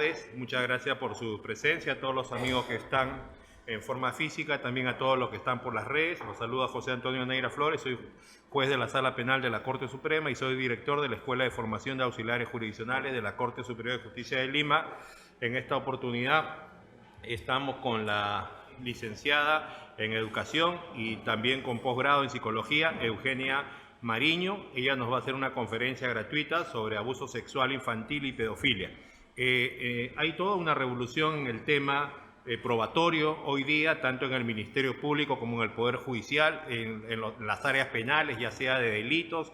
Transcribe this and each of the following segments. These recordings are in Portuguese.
tardes. Muchas gracias por su presencia, a todos los amigos que están en forma física, también a todos los que están por las redes. Los saluda José Antonio Neira Flores, soy juez de la Sala Penal de la Corte Suprema y soy director de la Escuela de Formación de Auxiliares Jurisdiccionales de la Corte Superior de Justicia de Lima. En esta oportunidad estamos con la licenciada en Educación y también con posgrado en Psicología, Eugenia Mariño. Ella nos va a hacer una conferencia gratuita sobre abuso sexual infantil y pedofilia. Hay toda una revolución en el tema probatorio hoy día, tanto en el Ministerio Público como en el Poder Judicial, en las áreas penales, ya sea de delitos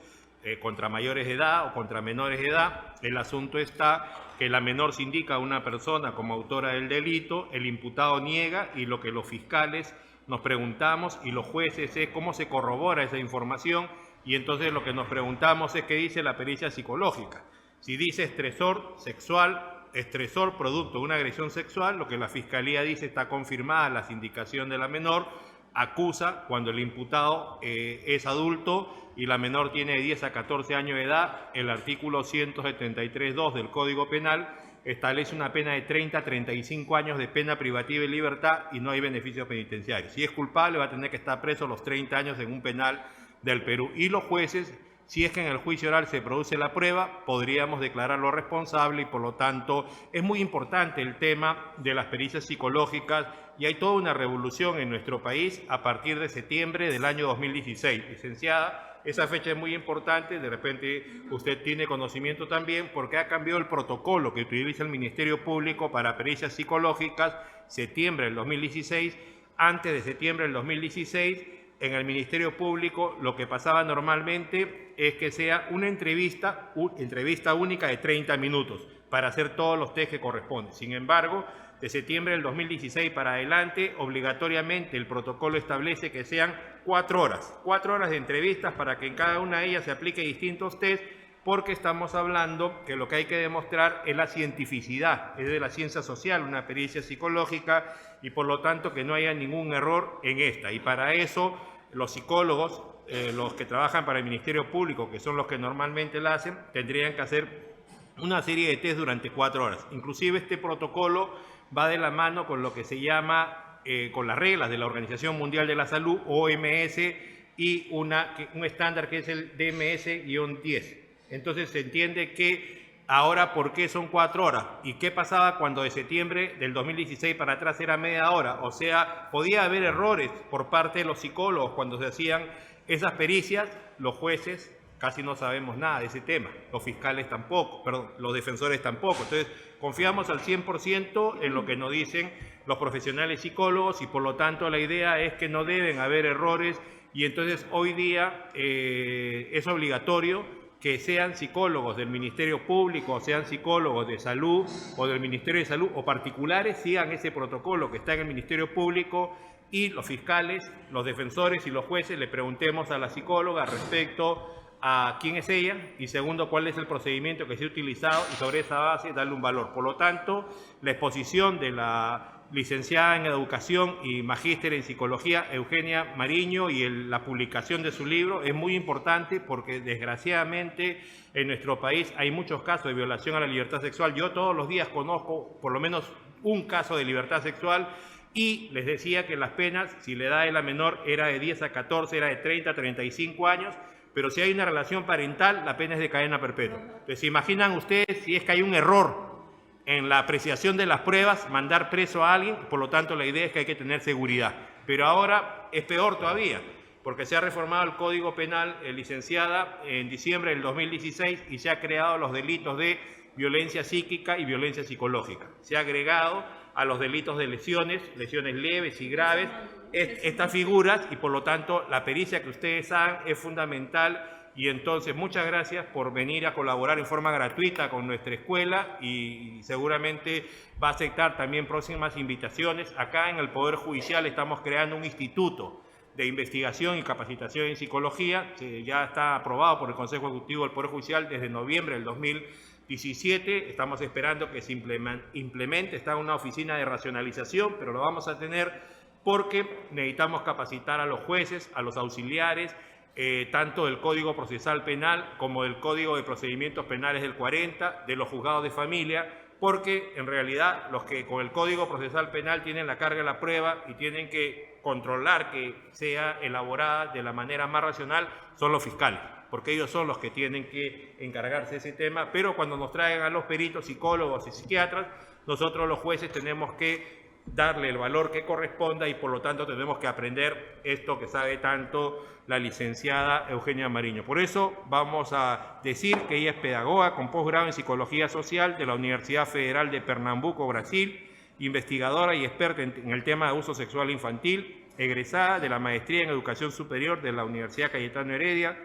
contra mayores de edad o contra menores de edad. El asunto está que la menor se indica a una persona como autora del delito, el imputado niega y lo que los fiscales nos preguntamos y los jueces es cómo se corrobora esa información. Y entonces lo que nos preguntamos es qué dice la pericia psicológica. Si dice estresor sexual, estresor producto de una agresión sexual, lo que la Fiscalía dice está confirmada las indicaciones de la menor, acusa cuando el imputado es adulto y la menor tiene de 10 a 14 años de edad. El artículo 173.2 del Código Penal establece una pena de 30 a 35 años de pena privativa de libertad y no hay beneficios penitenciarios. Si es culpable va a tener que estar preso los 30 años en un penal del Perú. Y los jueces, si es que en el juicio oral se produce la prueba, podríamos declararlo responsable y por lo tanto es muy importante el tema de las pericias psicológicas y hay toda una revolución en nuestro país a partir de septiembre del año 2016. Licenciada, esa fecha es muy importante, de repente usted tiene conocimiento también porque ha cambiado el protocolo que utiliza el Ministerio Público para pericias psicológicas, septiembre del 2016, antes de septiembre del 2016, en el Ministerio Público lo que pasaba normalmente es que sea una entrevista única de 30 minutos para hacer todos los test que corresponden. Sin embargo, de septiembre del 2016 para adelante, obligatoriamente el protocolo establece que sean 4 horas de entrevistas para que en cada una de ellas se aplique distintos test, porque estamos hablando que lo que hay que demostrar es la cientificidad, es de la ciencia social, una pericia psicológica, y por lo tanto que no haya ningún error en esta. Y para eso los psicólogos, los que trabajan para el Ministerio Público, que son los que normalmente la hacen, tendrían que hacer una serie de test durante 4 horas. Inclusive este protocolo va de la mano con lo que se llama, con las reglas de la Organización Mundial de la Salud, OMS, y un estándar que es el DMS-10. Entonces se entiende que ahora ¿por qué son 4 horas? ¿Y qué pasaba cuando de septiembre del 2016 para atrás era media hora? O sea, podía haber errores por parte de los psicólogos cuando se hacían esas pericias. Los jueces casi no sabemos nada de ese tema, los fiscales tampoco, perdón, los defensores tampoco. Entonces confiamos al 100% en lo que nos dicen los profesionales psicólogos y por lo tanto la idea es que no deben haber errores y entonces hoy día es obligatorio que sean psicólogos del Ministerio Público, o sean psicólogos de salud o del Ministerio de Salud o particulares, sigan ese protocolo que está en el Ministerio Público y los fiscales, los defensores y los jueces le preguntemos a la psicóloga respecto a quién es ella y segundo, cuál es el procedimiento que se ha utilizado y sobre esa base darle un valor. Por lo tanto, la exposición de la licenciada en Educación y magíster en Psicología, Eugenia Mariño, y la publicación de su libro es muy importante porque desgraciadamente en nuestro país hay muchos casos de violación a la libertad sexual. Yo todos los días conozco por lo menos un caso de libertad sexual y les decía que las penas, si la edad de la menor era de 10 a 14, era de 30 a 35 años, pero si hay una relación parental, la pena es de cadena perpetua. Entonces, ¿se imaginan ustedes si es que hay un error en la apreciación de las pruebas, mandar preso a alguien? Por lo tanto, la idea es que hay que tener seguridad. Pero ahora es peor todavía, porque se ha reformado el Código Penal, licenciada, en diciembre del 2016 y se ha creado los delitos de violencia psíquica y violencia psicológica. Se ha agregado a los delitos de lesiones leves y graves, estas figuras y por lo tanto la pericia que ustedes hagan es fundamental. Y entonces, muchas gracias por venir a colaborar en forma gratuita con nuestra escuela y seguramente va a aceptar también próximas invitaciones. Acá en el Poder Judicial estamos creando un instituto de investigación y capacitación en psicología. Ya está aprobado por el Consejo Ejecutivo del Poder Judicial desde noviembre del 2017. Estamos esperando que se implemente. Está en una oficina de racionalización, pero lo vamos a tener porque necesitamos capacitar a los jueces, a los auxiliares, tanto del Código Procesal Penal como del Código de Procedimientos Penales del 40, de los juzgados de familia, porque en realidad los que con el Código Procesal Penal tienen la carga de la prueba y tienen que controlar que sea elaborada de la manera más racional son los fiscales, porque ellos son los que tienen que encargarse de ese tema, pero cuando nos traigan a los peritos, psicólogos y psiquiatras, nosotros los jueces tenemos que darle el valor que corresponda y por lo tanto tenemos que aprender esto que sabe tanto la licenciada Eugenia Mariño. Por eso vamos a decir que ella es pedagoga con posgrado en Psicología Social de la Universidad Federal de Pernambuco, Brasil, investigadora y experta en el tema de abuso sexual infantil, egresada de la Maestría en Educación Superior de la Universidad Cayetano Heredia,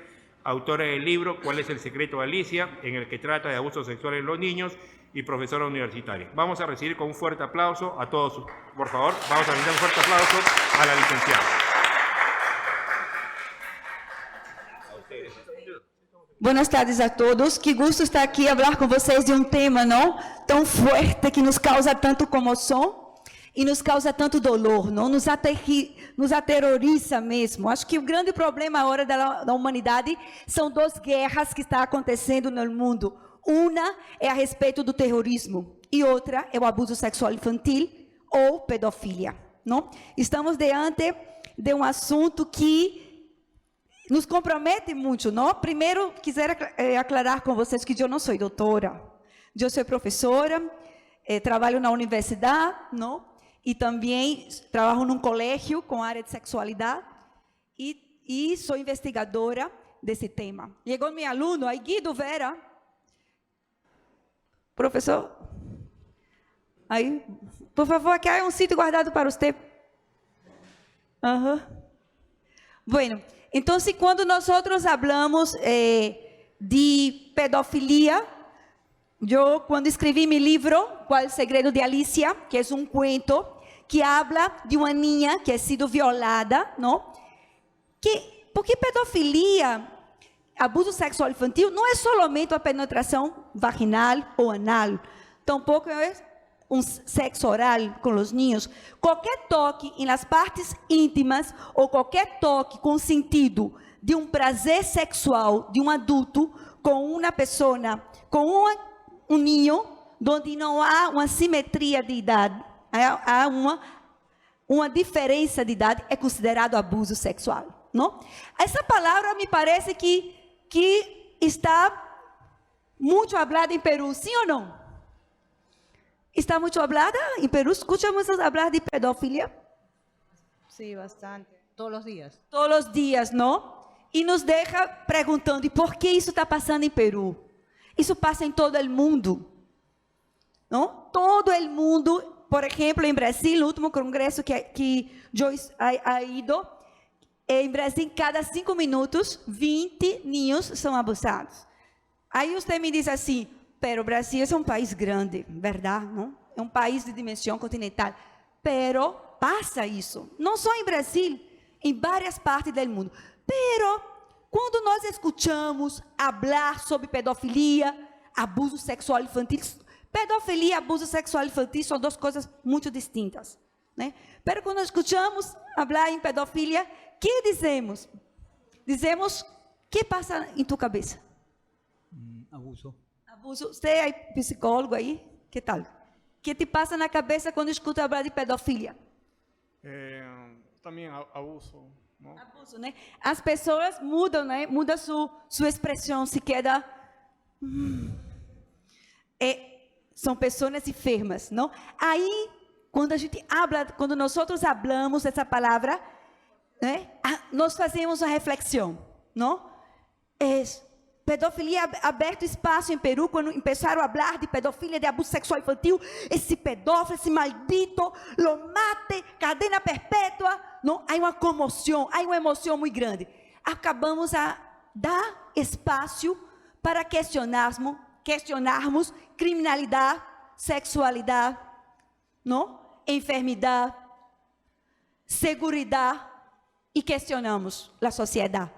autora del libro ¿Cuál es el secreto de Alicia?, en el que trata de abuso sexual en los niños, y profesora universitaria. Vamos a recibir con un fuerte aplauso a todos, por favor, vamos a brindar un fuerte aplauso a la licenciada. Buenas tardes a todos. Que gusto estar aqui a falar com vocês de tema, não? Tão forte, que nos causa tanto comoção e nos causa tanto dolor, não? Nos aterroriza mesmo. Acho que o grande problema agora da humanidade são duas guerras que estão acontecendo no mundo. Uma é a respeito do terrorismo e outra é o abuso sexual infantil ou pedofilia, não? Estamos diante de um assunto que nos compromete muito, não? Primeiro, quisera aclarar com vocês que eu não sou doutora, eu sou professora, trabalho na universidade, não? E também trabalho num colégio com área de sexualidade e sou investigadora desse tema. Chegou meu aluno, aí Guido Vera. Professor, aí, por favor, aqui há um sítio guardado para você. Bueno, então, quando nós falamos de pedofilia, eu, quando escrevi meu livro, Qual é o segredo de Alicia, que é um cuento que habla de uma niña que ha sido violada, não? Porque pedofilia, abuso sexual infantil, não é somente a penetração vaginal ou anal, tampouco é um sexo oral com os niños. Qualquer toque em las partes íntimas ou qualquer toque com sentido de um prazer sexual de um adulto com uma pessoa, com um niño, onde não há uma simetria de idade, há uma diferença de idade, é considerado abuso sexual, não? Essa palavra me parece que está muito falada em Peru, sim ou não? Está muito falada em Peru? Escuchamos falar de pedofilia? Sí, bastante. Todos os dias. Todos os dias, não? E nos deixa perguntando, e por que isso está passando em Peru? Isso passa em todo o mundo, não? Todo o mundo, por exemplo, em Brasil, no último congresso que eu ha ido, em Brasil, cada 5 minutos, 20 niños são abusados. Aí você me diz assim, pero o Brasil é um país grande, verdade? Não? É um país de dimensão continental. Pero passa isso, não só em Brasil, em várias partes do mundo. Pero quando nós escutamos falar sobre pedofilia, abuso sexual infantil, pedofilia e abuso sexual infantil são duas coisas muito distintas, né? Pero quando escutamos falar em pedofilia, que dizemos? Dizemos, que passa em tua cabeça? Abuso. Abuso. Você é psicólogo aí? Que tal? Que te passa na cabeça quando escuta falar de pedofilia? Também abuso, não? Abuso, né? As pessoas mudam, né? Muda sua expressão, se queda... São pessoas enfermas, não? Aí, quando a gente habla, quando nós falamos essa palavra, né? Nós fazemos uma reflexão, não? Pedofilia aberto espaço em Peru, quando começaram a falar de pedofilia, de abuso sexual infantil, esse pedófilo, esse maldito, lo mate, cadena perpétua, não? Há uma comoção, há uma emoção muito grande. Acabamos a dar espaço para questionarmos criminalidade, sexualidade, não? Enfermidade, segurança, e questionamos a sociedade,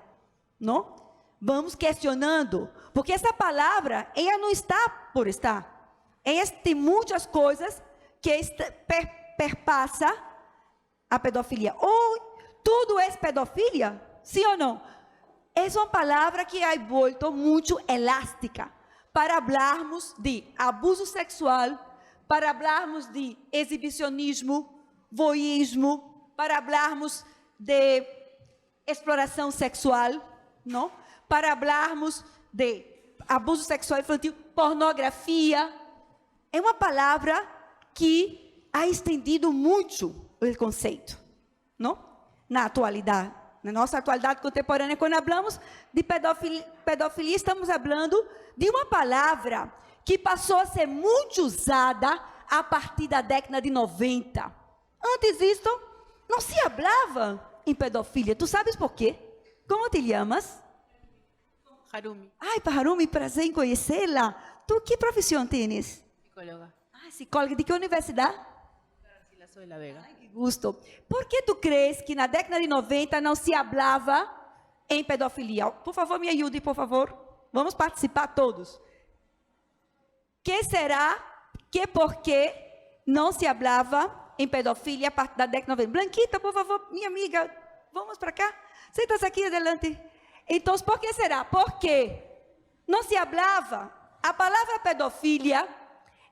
não? Vamos questionando, porque essa palavra, ela não está por estar. Ela tem muitas coisas que perpassa a pedofilia. Ou tudo é pedofilia? Sim ou não? É uma palavra que é volto muito elástica para falarmos de abuso sexual para falarmos de exibicionismo, voyeurismo, para falarmos de exploração sexual, não? Para falarmos de abuso sexual infantil, pornografia. É uma palavra que ha estendido muito o conceito, não? Na atualidade, na nossa atualidade contemporânea, quando falamos de pedofilia, estamos falando de uma palavra que passou a ser muito usada a partir da década de 90. Antes disso, não se falava em pedofilia. Tu sabes por quê? Como te chamas? Harumi, Ai, Harumi, prazer em conhecê-la. Tu que profissão tens? psicóloga. Ai, psicóloga. De que universidade? Graciela Soy La Vega. Ai, que gosto. Por que tu crees que na década de 90 não se falava em pedofilia? Por favor, me ajude, por favor. Vamos participar todos. Que será que por que não se falava em pedofilia a partir da década de 90? Blanquita, por favor, minha amiga, vamos para cá. Senta-se aqui adelante. Então, por que será? Porque não se falava. A palavra pedofilia,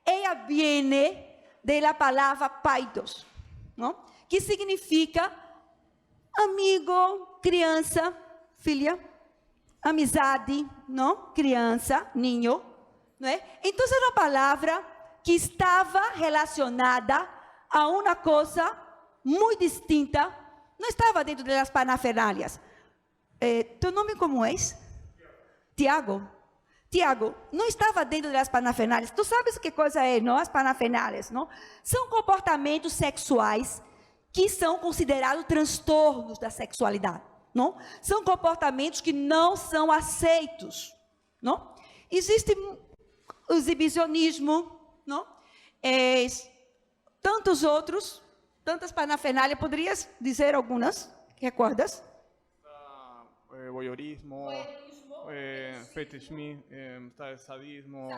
ela viene da palavra paidos, não? Que significa amigo, criança, filha, amizade, não? Criança, ninho, não é? Então, é uma palavra que estava relacionada a uma coisa muito distinta, não estava dentro das parafernálias. Teu nome como é? Tiago. Tiago, não estava dentro das parafernálias. Tu sabes que coisa é, não? As parafernálias, não? São comportamentos sexuais que são considerados transtornos da sexualidade, não? São comportamentos que não são aceitos, não? Existe o exibicionismo, não? Tantos outros, tantas parafernálias. Poderias dizer algumas? Recordas? Voyeurismo, fetichismo, sadismo,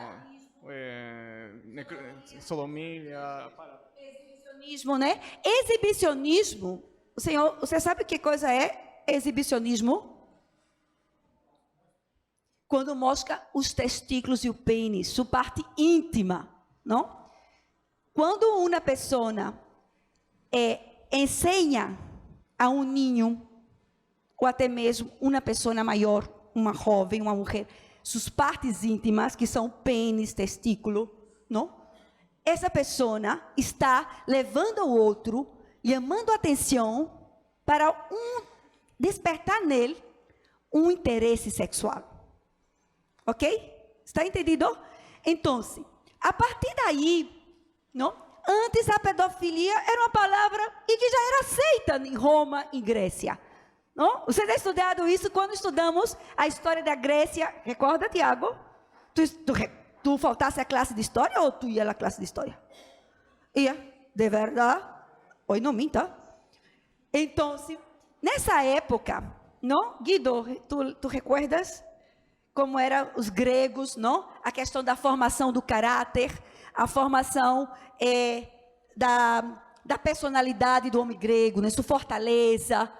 sodomia. Exibicionismo, né? Exibicionismo, senhor, você sabe que coisa é exibicionismo? Quando mostra os testículos e o pênis, sua parte íntima, não? Quando uma pessoa ensina a um ninho, ou até mesmo uma pessoa maior, uma jovem, uma mulher, suas partes íntimas, que são pênis, testículo, não? Essa pessoa está levando ao outro, chamando a atenção para despertar nele um interesse sexual. Ok? Está entendido? Então, a partir daí, não? Antes a pedofilia era uma palavra e que já era aceita em Roma e Grécia. Não? Você tem estudado isso quando estudamos a história da Grécia? Recorda, Tiago? Tu faltasse a classe de história ou tu ia à classe de história? Ia, de verdade. Oi, não minta. Então, nessa época, não? Guido, tu recordas como eram os gregos, não? A questão da formação do caráter, a formação da personalidade do homem grego, né? Sua fortaleza,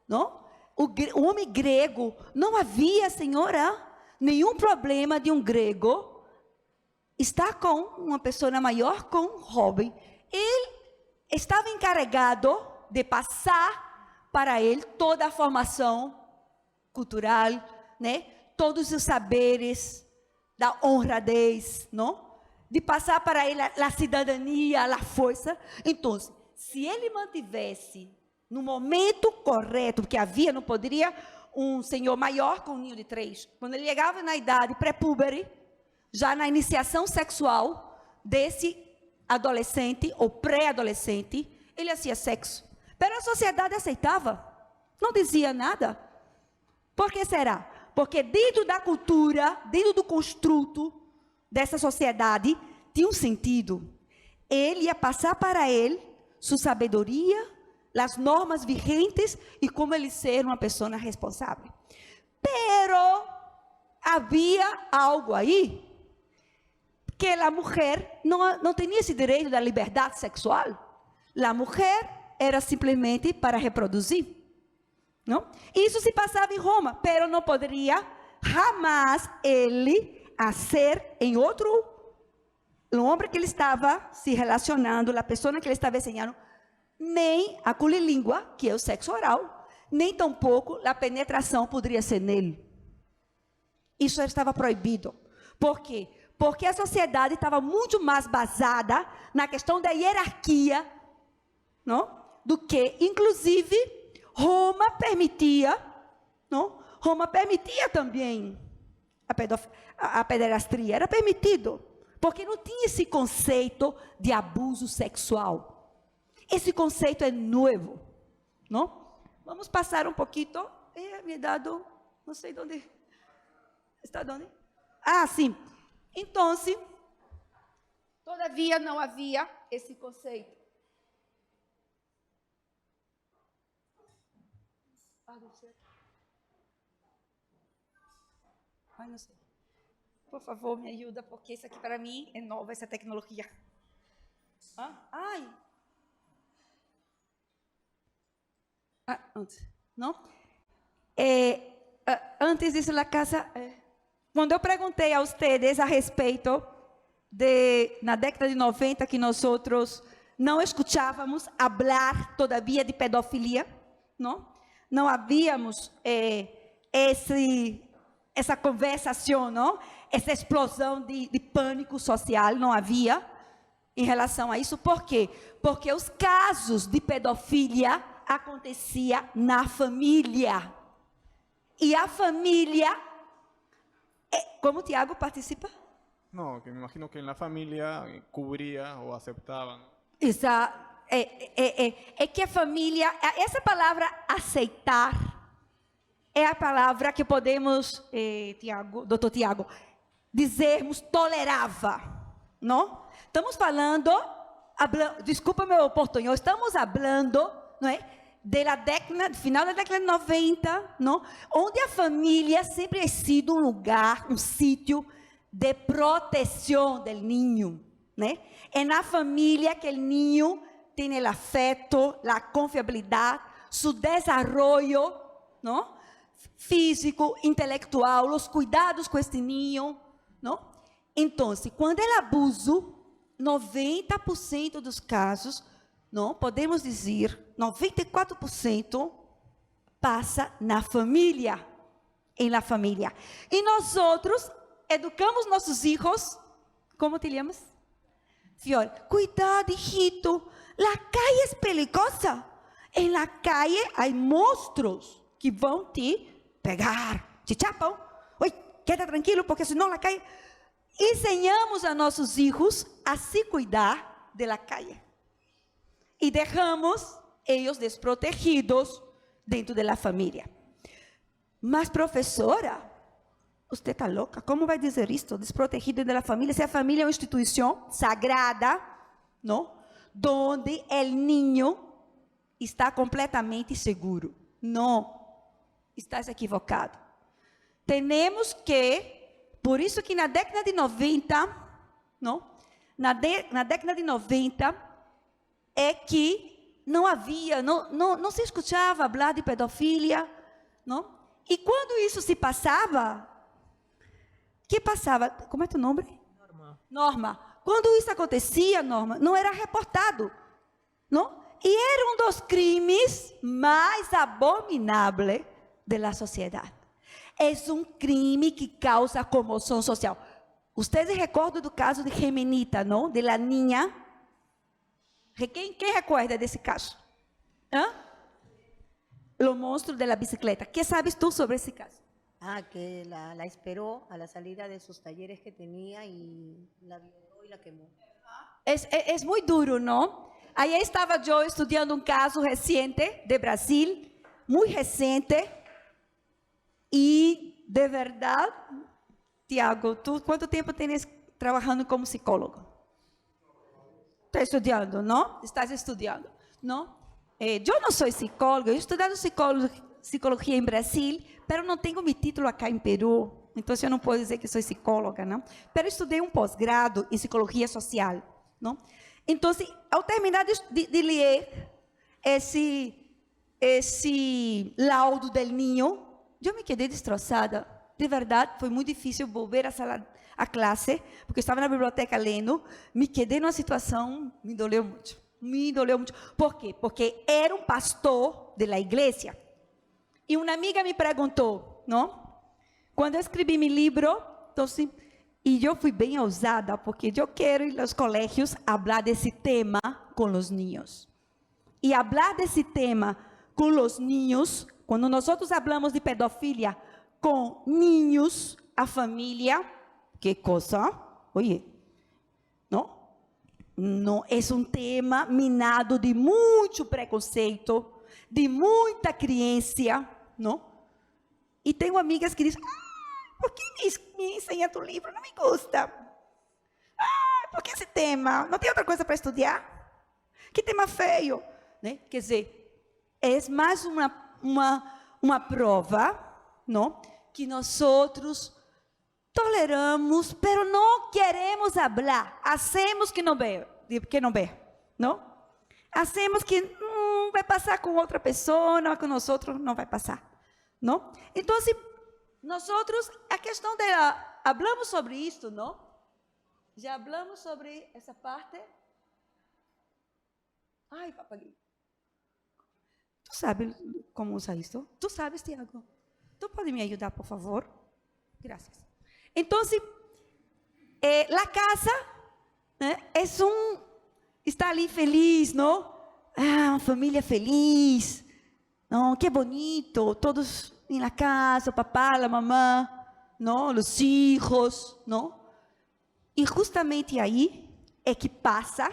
não? O homem grego, não havia, senhora, nenhum problema de um grego estar com uma pessoa maior, com um jovem. Ele estava encarregado de passar para ele toda a formação cultural, né? Todos os saberes da honradez, não? De passar para ele a cidadania, a força. Então, se ele mantivesse no momento correto, porque havia, não poderia um senhor maior com um ninho de 3. Quando ele chegava na idade pré-púbere, já na iniciação sexual desse adolescente ou pré-adolescente, ele fazia sexo. Mas a sociedade aceitava, não dizia nada. Por que será? Porque dentro da cultura, dentro do construto dessa sociedade, tinha um sentido. Ele ia passar para ele sua sabedoria, as normas vigentes e como ele ser uma pessoa responsável. Pero havia algo aí que a mulher não tinha esse direito da liberdade sexual. A mulher era simplesmente para reproduzir, não? Isso se passava em Roma, pero não poderia jamais ele fazer em outro o homem que ele estava se relacionando, a pessoa que ele estava ensinando, nem a culilíngua, que é o sexo oral, nem tampouco a penetração poderia ser nele. Isso estava proibido. Por quê? Porque a sociedade estava muito mais basada na questão da hierarquia, não? Do que, inclusive, Roma permitia, não? Roma permitia também a pederastia, era permitido, porque não tinha esse conceito de abuso sexual. Esse conceito é novo, não? Vamos passar um pouquinho, me he dado, não sei onde, está onde? Ah, sim. Então, todavia não havia esse conceito. Não sei. Ai, não sei. Por favor, me ajuda, porque isso aqui para mim é nova, essa tecnologia. Ai. Antes, não? Antes disso, na casa, quando eu perguntei a vocês a respeito de, na década de 90, que nós outros não escutávamos falar todavia de pedofilia, não? Não havíamos essa conversação, não? Essa explosão de pânico social, não havia em relação a isso. Por quê? Porque os casos de pedofilia aconteciam na família. E a família, como o Tiago participa? No, que me imagino que en la familia cubría o aceptaban. É que a família, essa palavra aceitar, é a palavra que podemos, doutor Tiago, dizermos tolerava, não? Estamos falando, desculpa meu portunhol, estamos falando, não é? Final da década de 90, não? Onde a família sempre ha sido um lugar, um sítio de proteção do ninho, né? É na família que o ninho tem o afeto, a confiabilidade, seu desenvolvimento, não? Físico, intelectual, os cuidados com este ninho, não? Então, quando é abuso, 90% dos casos, não, podemos dizer, 94% passa na família, E nós outros educamos nossos filhos, como te chamas? Fior, cuidado, hijito, a calle é perigosa. En la calle há monstros que vão te pegar, te chapam. Oi, queda tranquilo, porque senão a calle... Ensinamos a nossos filhos a se cuidar da calle. E deixamos eles desprotegidos dentro da família. Mas, professora, você está louca? Como vai dizer isso? Desprotegido da família? Se a família é uma instituição sagrada, não? Onde o ninho está completamente seguro. Não, estás equivocado. Temos que, por isso que na década de 90, não? Na década de 90, é que não havia, não se escutava falar de pedofilia, não? E quando isso se passava, que passava? Como é teu nome? Norma. Quando isso acontecia, Norma, não era reportado, não? E era um dos crimes mais abomináveis da sociedade. É um crime que causa comoção social. Vocês recordam do caso de Gemenita, não? De la niña. Quem recorda desse caso? O monstro da bicicleta. Que sabes tu sobre esse caso? Que la esperó a la salida de sus talleres que tenía y la violó y la quemó. É muito duro, não? Aí estava eu estudando um caso recente de Brasil, muito recente, e de verdade, Tiago, tu quanto tempo tens trabalhando como psicólogo? Está estudando, não? Estás estudando, não? Eu não sou psicóloga, eu estou estudando psicologia em Brasil, mas não tenho meu título aqui em Peru, então eu não posso dizer que sou psicóloga, não? Mas estudei um pós-grado em psicologia social, não? Então, ao terminar de ler esse laudo del ninho, eu me quedei destroçada. De verdade, foi muito difícil volver a classe, porque eu estava na biblioteca lendo, me quedei numa situação, me doleu muito. Me doleu muito. Por quê? Porque era um pastor da igreja. E uma amiga me perguntou, não? Quando eu escrevi meu livro, então, sim, e eu fui bem ousada, porque eu quero ir aos colégios falar desse tema com os niños. E falar desse tema com os niños, quando nós falamos de pedofilia com niños, a família, que coisa? Oye, não? Não é um tema minado de muito preconceito, de muita criança, não? E tenho amigas que dizem, por que me ensina tu livro? Não me gusta. Por que esse tema? Não tem outra coisa para estudar? Que tema feio. Né? Quer dizer, é mais uma prova, não? Que nós outros toleramos, pero não queremos falar. Hacemos que não vê, não? Hacemos que vai passar com outra pessoa, não, com nós outros não vai passar, não? Então, se nós outros, a questão da, falamos sobre isso, não? Já falamos sobre essa parte? Ai, papai. Tu sabes como usar isso? Tu sabes, Tiago? Tu pode me ajudar, por favor? Graças. Então, a casa está ali feliz, não? Uma família feliz. Não, que bonito. Todos na casa, o papai, a mamãe, não? Os filhos, não? E justamente aí é que passa,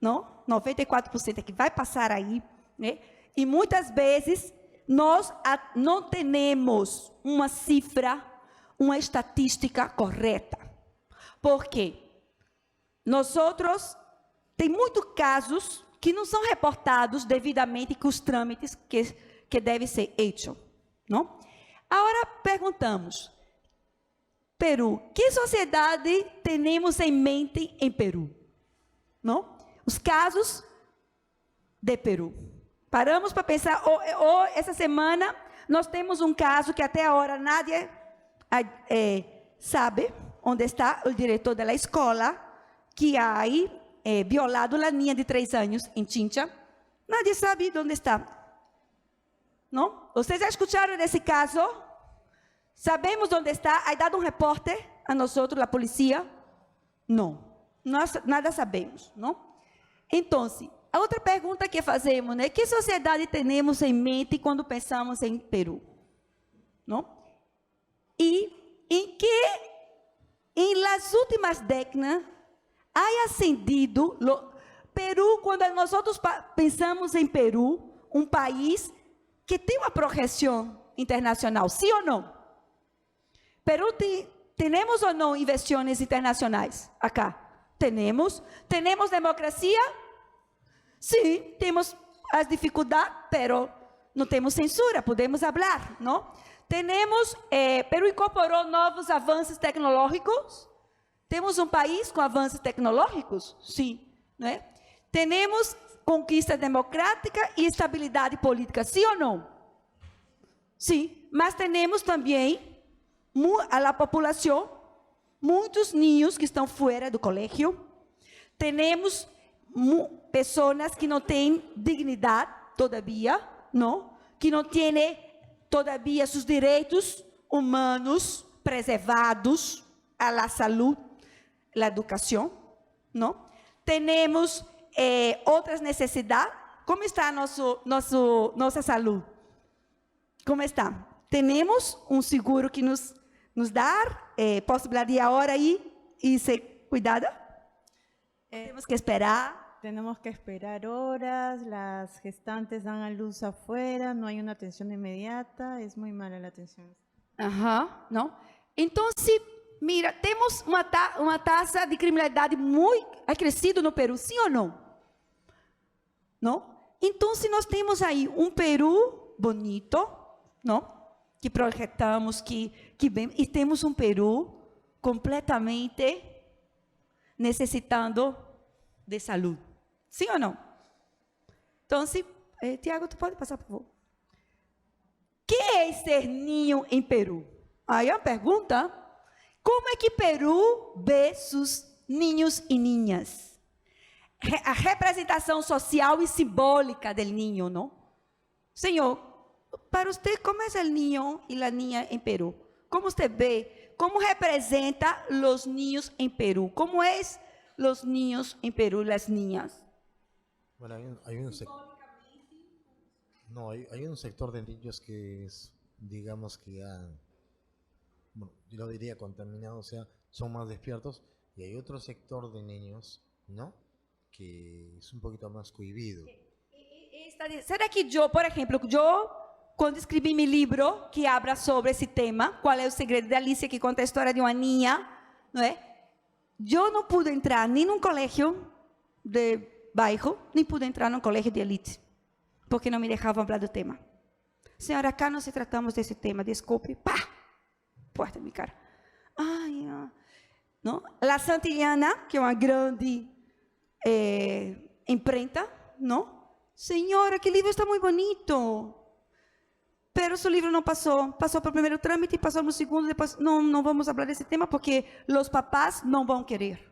não? 94% é que vai passar aí, né? E muitas vezes nós não temos uma cifra, uma estatística correta. Por quê? Nós outros tem muitos casos que não são reportados devidamente com os trâmites que devem ser feitos, não? Agora perguntamos, Peru, que sociedade temos em mente em Peru? Não? Os casos de Peru. Paramos para pensar, essa semana nós temos um caso que até agora nadie sabe onde está o diretor da escola, que ha violado a menina de 3 anos em Chincha. Nadie sabe onde está. Não? Vocês já escutaram desse caso? Sabemos onde está? Ha dado um repórter a nós, a polícia? Não. Nós nada sabemos, não? Então, a outra pergunta que fazemos, né? Que sociedade temos em mente quando pensamos em Peru? Não? E em las últimas décadas, ha ascendido Peru, quando nós pensamos em Peru, um país que tem uma projeção internacional, sim ou não? Peru temos ou não investimentos internacionais acá? Temos. Temos democracia? Sim, temos as dificuldades, pero não temos censura, podemos falar, não? Peru incorporou novos avanços tecnológicos? Temos um país com avanços tecnológicos? Sim, não é? Temos conquista democrática e estabilidade política, sim ou não? Sim, mas temos também a população, muitos niños que estão fora do colégio, temos pessoas que não têm dignidade, todavia, não? Que não têm, todavia, seus direitos humanos preservados, a saúde, a educação, não? Temos outras necessidades. Como está nossa saúde? Como está? Temos um seguro que nos dá possibilidade de agora ir e ser cuidada? Temos que esperar. Tenemos que esperar horas, las gestantes dan a luz afuera, no hay una atención inmediata, es muy mala la atención. Não? Então, mira, temos uma taxa de criminalidade ha crescido no Peru, sim ou não? Não? Então, se nós temos aí um Peru bonito, não? Que projetamos, que vem, e temos um Peru completamente necessitando de saúde. Sim ou não? Então, Tiago, tu pode passar, por favor. Que é ser ninho em Peru? Aí a pergunta, Como é que Peru vê seus ninhos e ninhas? A representação social e simbólica do ninho, não? Senhor, para você, como é o ninho e a ninha em Peru? Como você vê? Como representa os ninhos em Peru? Como é os ninhos em Peru e as ninhas? Bueno, hay un sector de niños que es, digamos que ya, bueno, yo lo diría contaminado, o sea, son más despiertos, y hay otro sector de niños, ¿no? Que es un poquito más cohibido. Será que eu, por exemplo, quando escrevi meu livro que habla sobre esse tema, qual é o segredo de Alicia, que conta a história de uma ninha, não é? Eu não pude entrar nem num colégio de bairro, nem pude entrar num colégio de elite, porque não me deixavam falar do tema. Senhora, cá não se tratamos desse tema, desculpe. Pá! Porta minha cara. Ai, não? La Santillana, que é uma grande imprenta, não? Senhora, que livro está muito bonito. Pero seu livro não passou. Passou para o primeiro trâmite, passou no segundo, depois não vamos falar desse tema porque os papás não vão querer.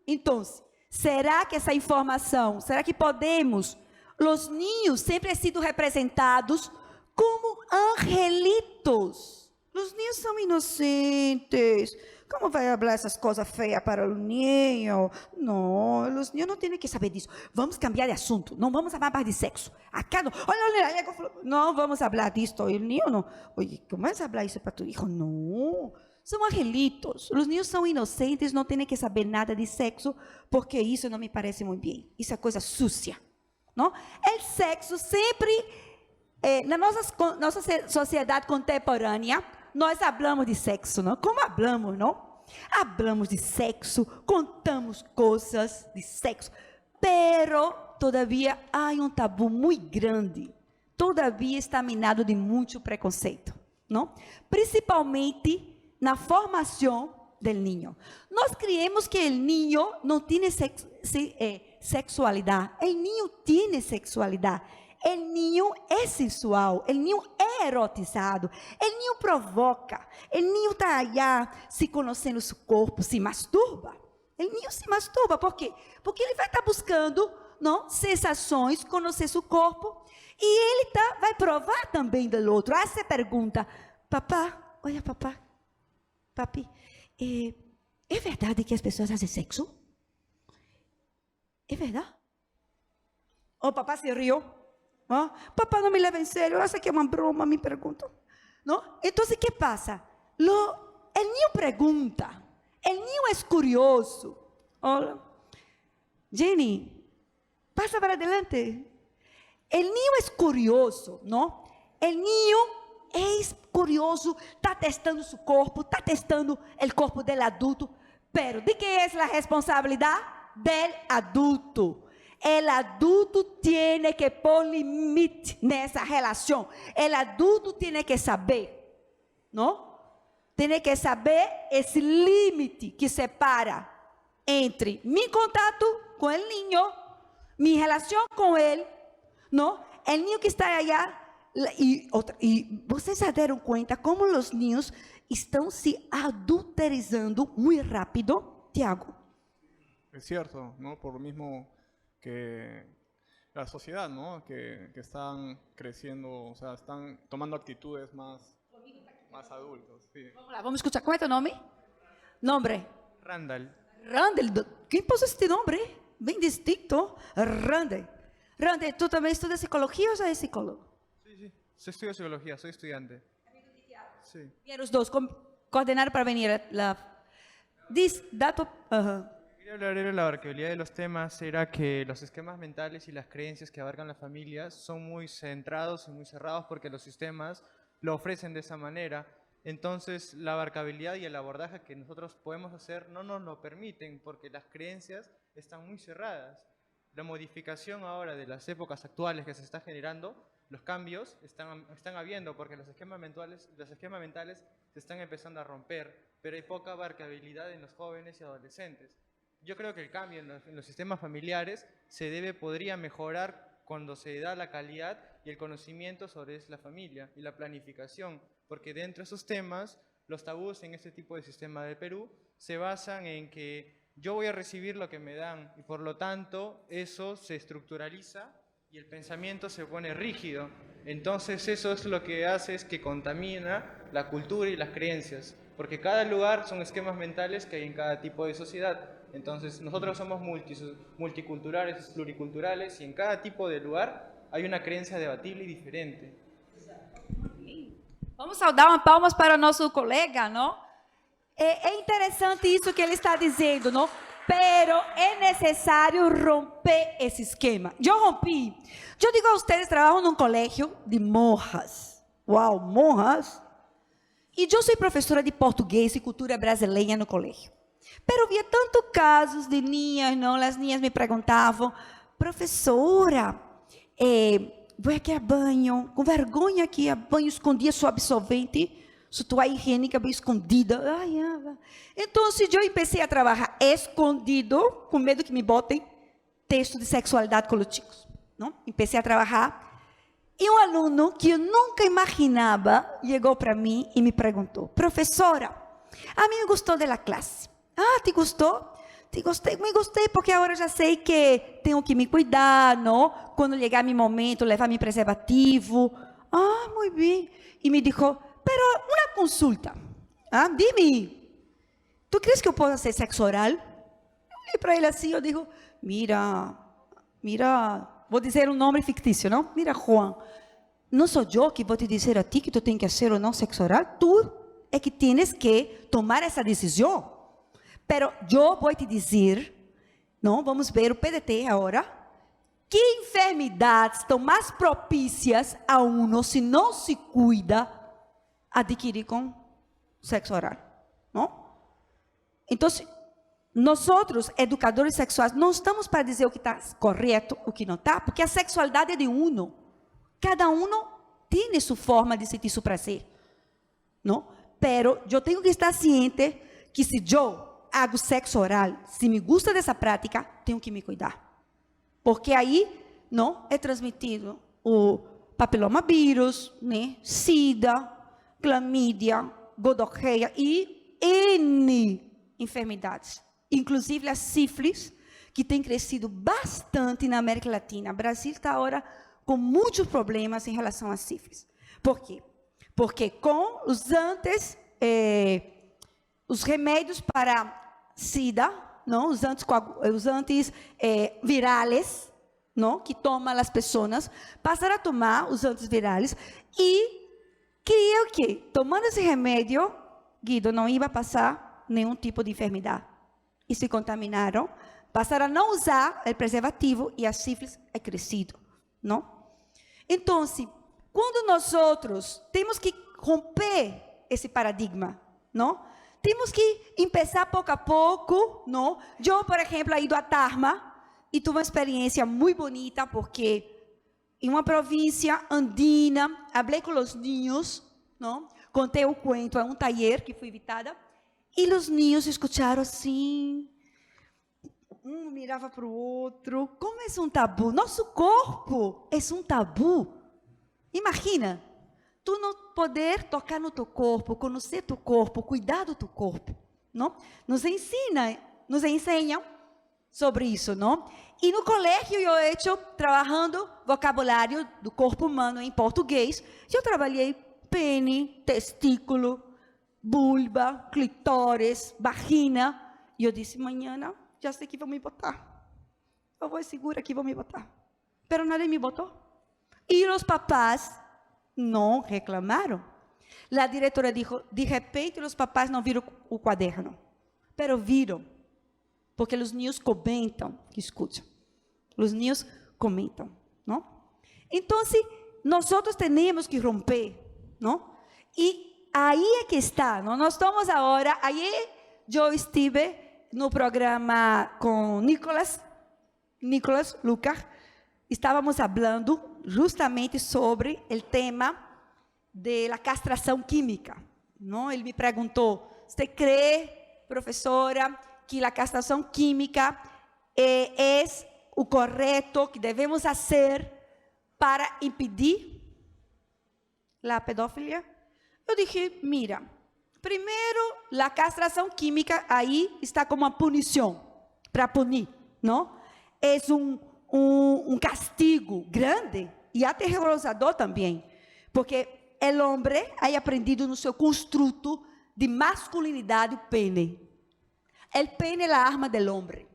Então, será que essa informação, será que podemos? Os ninhos sempre têm sido representados como angelitos. Os ninhos são inocentes. Como vai falar essas coisas feias para o ninho? Não, os ninhos não têm que saber disso. Vamos cambiar de assunto. Não vamos falar mais de sexo. Acá não. Olha, não vamos falar disso. O ninho não. Oye, como é falar isso para tu hijo? Não. São angelitos. Os ninhos são inocentes, não têm que saber nada de sexo, porque isso não me parece muito bem. Isso é coisa sucia. Não? O sexo sempre, na nossa sociedade contemporânea, nós falamos de sexo, não? Como falamos, não? Falamos de sexo, contamos coisas de sexo, pero todavia há um tabu muito grande, todavia está minado de muito preconceito, não? Principalmente na formação do ninho. Nós criamos que o ninho não tem sexualidade, o ninho tem sexualidade. O ninho é sensual, o ninho é erotizado, o ninho provoca, o ninho está allá se conhecendo seu corpo, se masturba. O ninho se masturba, por quê? Porque ele vai estar buscando, não, sensações, conhecer seu corpo, e ele vai provar também do outro. Aí você pergunta, papá, olha papá, papi, é verdade que as pessoas fazem sexo? É verdade? O papá se riu. Papá não me leva em sério, acha que é uma broma, me perguntam. Não? Então, o que passa? O ninho pergunta, o ninho é curioso. Olha, Jenny, passa para adelante. O ninho é curioso, não? O ninho é curioso, está testando seu corpo, está testando o corpo do adulto, pero de quem é a responsabilidade? Do adulto. O adulto tem que pôr limite nessa relação. O adulto tem que saber, não? Tem que saber esse limite que separa entre meu contato com o ninho, minha relação com ele, não? O ninho que está allá. E vocês se deram conta como os ninhos estão se adulterizando muito rápido, Tiago? Es cierto, ¿no? Por lo mismo que la sociedad, ¿no? Que están creciendo, o sea, están tomando actitudes más adultos. Sí. Vamos lá, vamos escutar. Como é teu nome? Nome? Randall. Randall. Quem pôs esse nome? Bem distinto. Randall. Randall, ¿tú também estudas psicología o já é psicólogo? Sí. Yo estudio psicología, soy estudiante. Sí. Vieron los dos, coordenar para venir. Diz, dato. Quería hablar de la abarcabilidad de los temas, era que los esquemas mentales y las creencias que abarcan las familias son muy centrados y muy cerrados porque los sistemas lo ofrecen de esa manera. Entonces, la abarcabilidad y el abordaje que nosotros podemos hacer no nos lo permiten porque las creencias están muy cerradas. La modificación ahora de las épocas actuales que se está generando, los cambios están habiendo porque los esquemas mentales se están empezando a romper, pero hay poca abarcabilidad en los jóvenes y adolescentes. Yo creo que el cambio en los sistemas familiares podría mejorar cuando se da la calidad y el conocimiento sobre la familia y la planificación, porque dentro de esos temas, los tabús en este tipo de sistema de Perú se basan en que yo voy a recibir lo que me dan y por lo tanto eso se estructuraliza y el pensamiento se pone rígido. Entonces eso es lo que hace es que contamina la cultura y las creencias, porque cada lugar son esquemas mentales que hay en cada tipo de sociedad. Entonces nosotros somos multiculturales, pluriculturales y en cada tipo de lugar hay una creencia debatible y diferente. Vamos dar uma palmas para o nosso colega, não? É interessante isso que ele está dizendo, não? Pero é necessário romper esse esquema. Eu rompi. Eu digo a vocês, trabalho num colégio de monjas. Uau, monjas! E eu sou professora de português e cultura brasileira no colégio. Pero via tantos casos de niñas, não? As niñas me perguntavam, professora, vou aqui a banho, com vergonha aqui a banho, escondia sua absorvente, sua toalha higiênica bem escondida. Então, eu comecei a trabalhar escondido, com medo que me botem texto de sexualidade com os chicos. Não? Comecei a trabalhar. E um aluno que eu nunca imaginava chegou para mim e me perguntou, professora, a mim me gostou da classe. Ah, te gostou? Me gostei porque agora já sei que tenho que me cuidar, não? Quando chegar meu momento, levar meu preservativo. Ah, muito bem. E me disse, pero uma consulta. Dime, tu crees que eu posso ser sexo oral? Eu olhei para ele assim, eu digo, mira, vou dizer um nome fictício, não? Mira, Juan, não sou eu que vou te dizer a ti que tu tem que fazer ou não sexo oral? Tu é que tienes que tomar essa decisão. Pero eu vou te dizer, não, vamos ver o PDT agora, que enfermidades estão mais propícias a uno se não se cuida adquirir com sexo oral, não? Então, nós, educadores sexuais, não estamos para dizer o que está correto, o que não está, porque a sexualidade é de uno. Cada uno tem sua forma de sentir seu prazer, não? Pero eu tenho que estar ciente que se eu hago sexo oral, se me gusta dessa prática, tenho que me cuidar. Porque aí, não, é transmitido o papilomavírus, né, sida, clamídia, gonorreia e N enfermidades. Inclusive a sífilis, que tem crescido bastante na América Latina. O Brasil está agora com muitos problemas em relação à sífilis. Por quê? Porque com os remédios para SIDA, não, os antivirales, não, que tomam as pessoas, passaram a tomar os antivirales e queriam que, tomando esse remédio, Guido, não ia passar nenhum tipo de enfermidade. E se contaminaram, passaram a não usar o preservativo e a sífilis é crescido, não? Então, quando nós outros temos que romper esse paradigma, não? Temos que começar pouco a pouco, não? Eu, por exemplo, ido a Tarma e tive uma experiência muito bonita porque em uma província andina, falei com os niños, não? Contei o cuento a um taller que fui invitada e os niños escutaram assim, um mirava para o outro. Como é um tabu? Nosso corpo é um tabu. Imagina. Tu não poder tocar no teu corpo, conhecer teu corpo, cuidar do teu corpo, não? Nos ensinam sobre isso, não? E no colégio eu estou trabalhando vocabulário do corpo humano em português. Eu trabalhei pene, testículo, vulva, clitóris, vagina. E eu disse, amanhã, já sei que vão me botar. Eu vou segura que vão me botar. Pero nadie me botou. E os papás não reclamaram. A diretora disse, de repente, os papais não viram o quaderno, pero viram, porque os niños comentam, escutam, os niños comentam, não? Então, nós temos que romper, não? E aí é que está, não? Nós estamos agora, aí eu estive no programa com Nicolas Lucas, estávamos falando justamente sobre o tema da castração química, não? Ele me perguntou, você crê, professora, que a castração química é o correto que devemos fazer para impedir a pedofilia? Eu dije, mira, primeiro, a castração química aí está como uma punição, para punir, não? É um castigo grande e aterrorizador também, porque o homem ha aprendido no seu construto de masculinidade o pene. O pene é a arma do homem,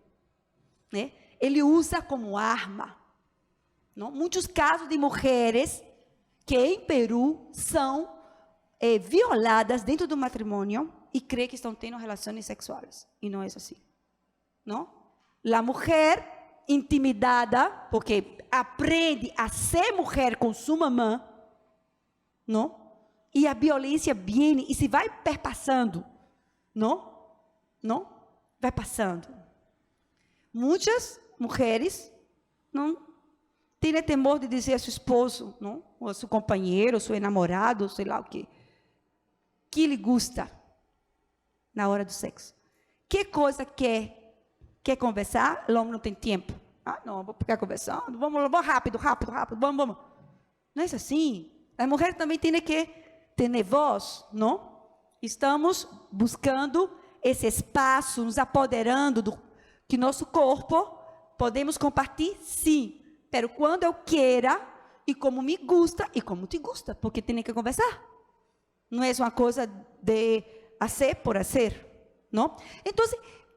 né? Ele usa como arma. Não? Muitos casos de mulheres que em Peru são violadas dentro do matrimônio e creem que estão tendo relações sexuais. E não é assim. Não? A mulher intimidada, porque aprende a ser mulher com sua mamã, não? E a violência vem e se vai perpassando, não? Não? Vai passando. Muitas mulheres não têm temor de dizer a seu esposo, não? Ou a seu companheiro, ou seu namorado, sei lá o quê, que lhe gusta na hora do sexo. Que coisa quer conversar? O homem não tem tempo. Ah, não, vou ficar conversando. Vamos rápido, vamos. Não é assim. A mulher também tem que ter voz, não? Estamos buscando esse espaço, nos apoderando do que nosso corpo podemos compartilhar, sim, mas quando eu queira e como me gusta e como te gusta, porque tem que conversar. Não é uma coisa de hacer por hacer, não? Então,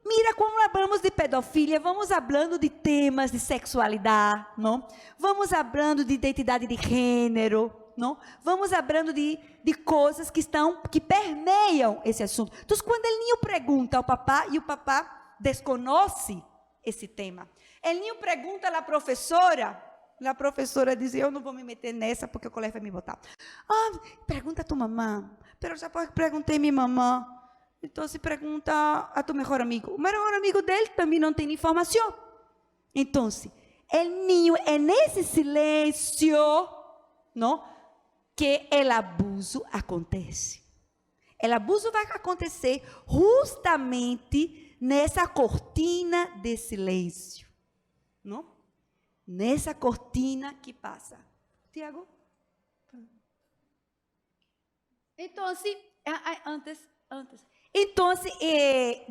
mira, quando falamos de pedofilia, vamos falando de temas de sexualidade, não? Vamos falando de identidade de gênero, não? Vamos falando de coisas que permeiam esse assunto. Então, quando o ninho pergunta ao papá e o papá desconhece esse tema, o ninho pergunta à professora, a professora diz, eu não vou me meter nessa porque o colega vai me botar. Ah, pergunta a tua mamã. Pero já perguntei a minha mamã. Então, se pergunta a tu melhor amigo. O melhor amigo dele também não tem informação. Então, o ninho é nesse silêncio, não, que o abuso acontece. O abuso vai acontecer justamente nessa cortina de silêncio, não? Nessa cortina que passa. Tiago? Então, antes. Então,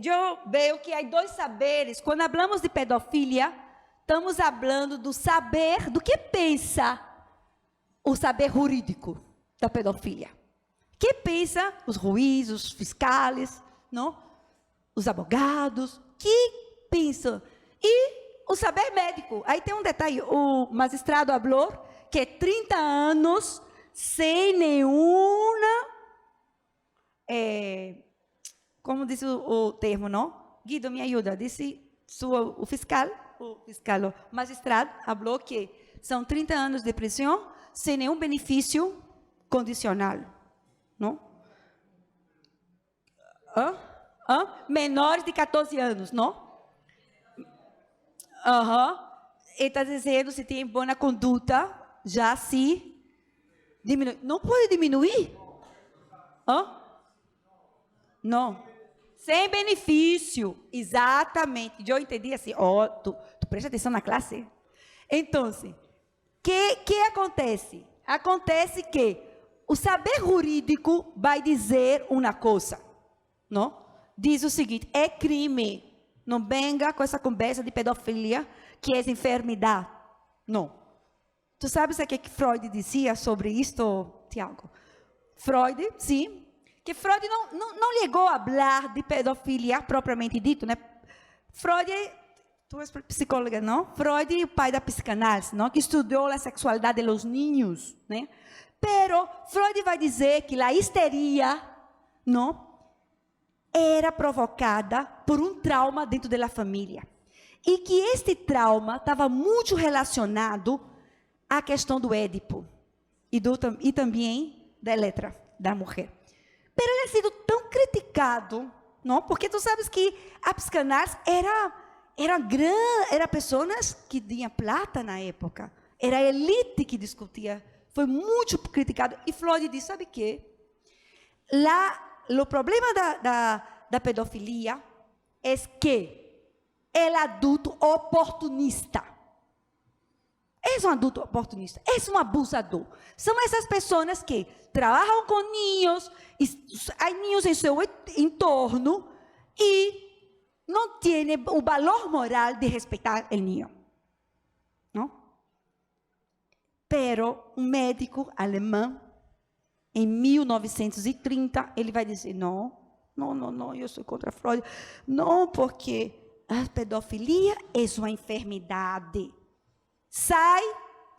eu vejo que há dois saberes. Quando falamos de pedofilia, estamos falando do saber, do que pensa o saber jurídico da pedofilia. Que pensa os juízes, os fiscais, não? Os advogados, que pensam? E o saber médico. Aí tem um detalhe, o magistrado falou que 30 anos sem nenhuma, como diz o termo, não? Guido, me ajuda. Disse o magistrado falou que são 30 anos de prisão sem nenhum benefício condicional, não? Menores de 14 anos, não? Ele está dizendo, se tem boa conduta, já se diminui. Não pode diminuir? Não. Sem benefício. Exatamente. Eu entendi assim. Tu presta atenção na classe? Então, que acontece? Acontece que o saber jurídico vai dizer uma coisa, não? Diz o seguinte, é crime. Não venga com essa conversa de pedofilia, que é enfermidade. Não. Tu sabes o que Freud dizia sobre isto, Tiago? Freud, sim, que Freud não chegou a falar de pedofilia propriamente dito, né? Freud, tu és psicóloga, não? Freud é o pai da psicanálise, não? Que estudou a sexualidade dos niños, né? Pero Freud vai dizer que a histeria, não? Era provocada por um trauma dentro da família. E que este trauma estava muito relacionado à questão do Édipo e também da Eletra, da mulher. Mas ele ha sido tão criticado, não? Porque tu sabes que a psicanálise era pessoas que tinham plata na época. Era a elite que discutia. Foi muito criticado. E Freud disse, sabe o quê? O problema da pedofilia é que o adulto oportunista. É é um adulto oportunista, é um abusador. São essas pessoas que trabalham com ninhos, há ninhos em seu entorno e não têm o valor moral de respeitar o ninho. Não? Pero um médico alemão, em 1930, ele vai dizer, não, eu sou contra Freud. Não, porque a pedofilia é uma enfermidade. Sai,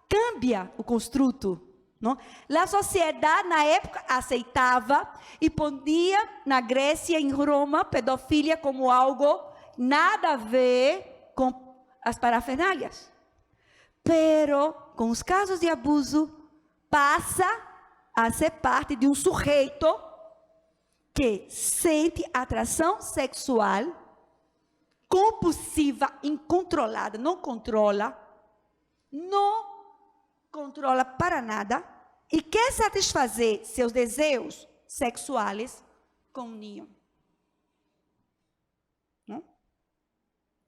cambia o construto. Não? A sociedade, na época, aceitava e ponia na Grécia e em Roma pedofilia como algo nada a ver com as parafernálias. Pero, com os casos de abuso, passa a ser parte de um sujeito que sente atração sexual compulsiva, incontrolada, não controla para nada e quer satisfazer seus desejos sexuais com um ninho. Não?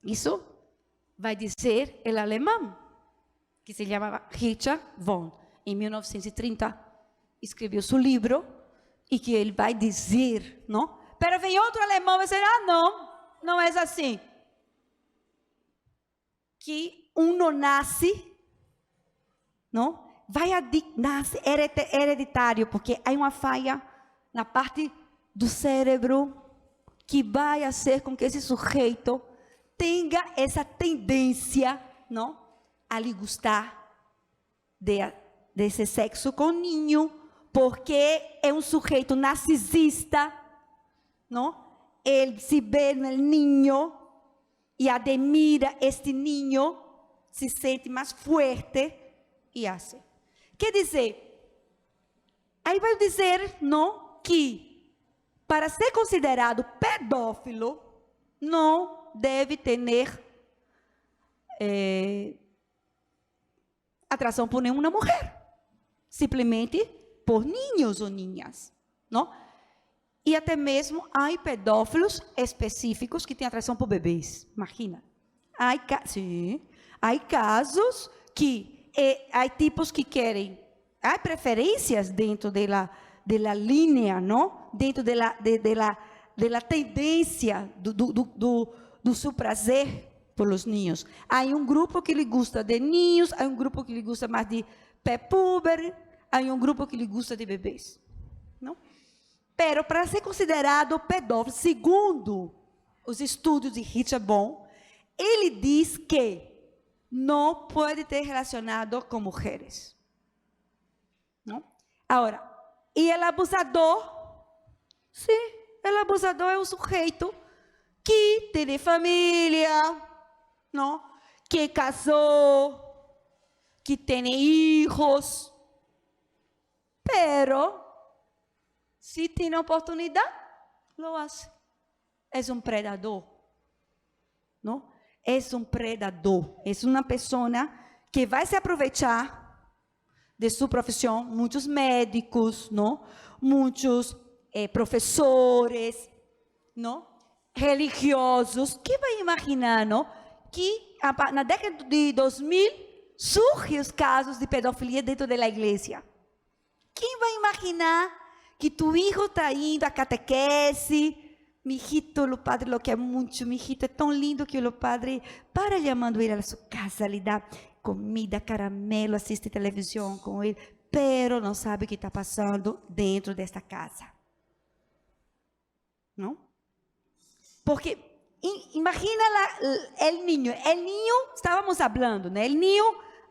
Isso vai dizer o alemão, que se chamava Richard von, em 1930, escreveu seu livro, e que ele vai dizer, não? Pero vem outro alemão e diz, não é assim. Que não nasce, não? Nasce hereditário, porque há uma falha na parte do cérebro que vai fazer com que esse sujeito tenha essa tendência, não? A lhe gostar desse sexo com ninho, porque é um sujeito narcisista, não? Ele se vê no ninho e admira este ninho, se sente mais forte e assim. Quer dizer, aí vai dizer, não, que para ser considerado pedófilo, não deve ter atração por nenhuma mulher, simplesmente por ninhos ou ninhas, não? E até mesmo há pedófilos específicos que têm atração por bebês, imagina. Há casos que, há tipos que querem, há preferências dentro da linha, não? Dentro da tendência do seu prazer pelos ninhos. Há um grupo que lhe gusta de ninhos, há um grupo que lhe gusta mais de pré-puber, há um grupo que lhe gusta de bebês, não? Pero para ser considerado pedófilo, segundo os estudos de Richard Bon, ele diz que não pode ter relacionado com mulheres, não? Agora, e o abusador? Sim, o abusador é um sujeito que tem família, não? Que casou, que tem filhos, pero se tem oportunidade, lo hace. É um predador, não? É um predador. É uma pessoa que vai se aproveitar de sua profissão. Muitos médicos, não? Muitos professores, não? Religiosos. Que vai imaginar, não? Que na década de 2000 surgem os casos de pedofilia dentro da igreja. Quem vai imaginar que tu hijo está indo a catequese? Mi hijito, o padre lo quer muito, mi hijito é tão lindo que o padre para chamando ele à sua casa, lhe dá comida, caramelo, assiste televisão com ele, pero não sabe o que está passando dentro desta casa. Não? Porque imagina o niño, estávamos falando, né? O niño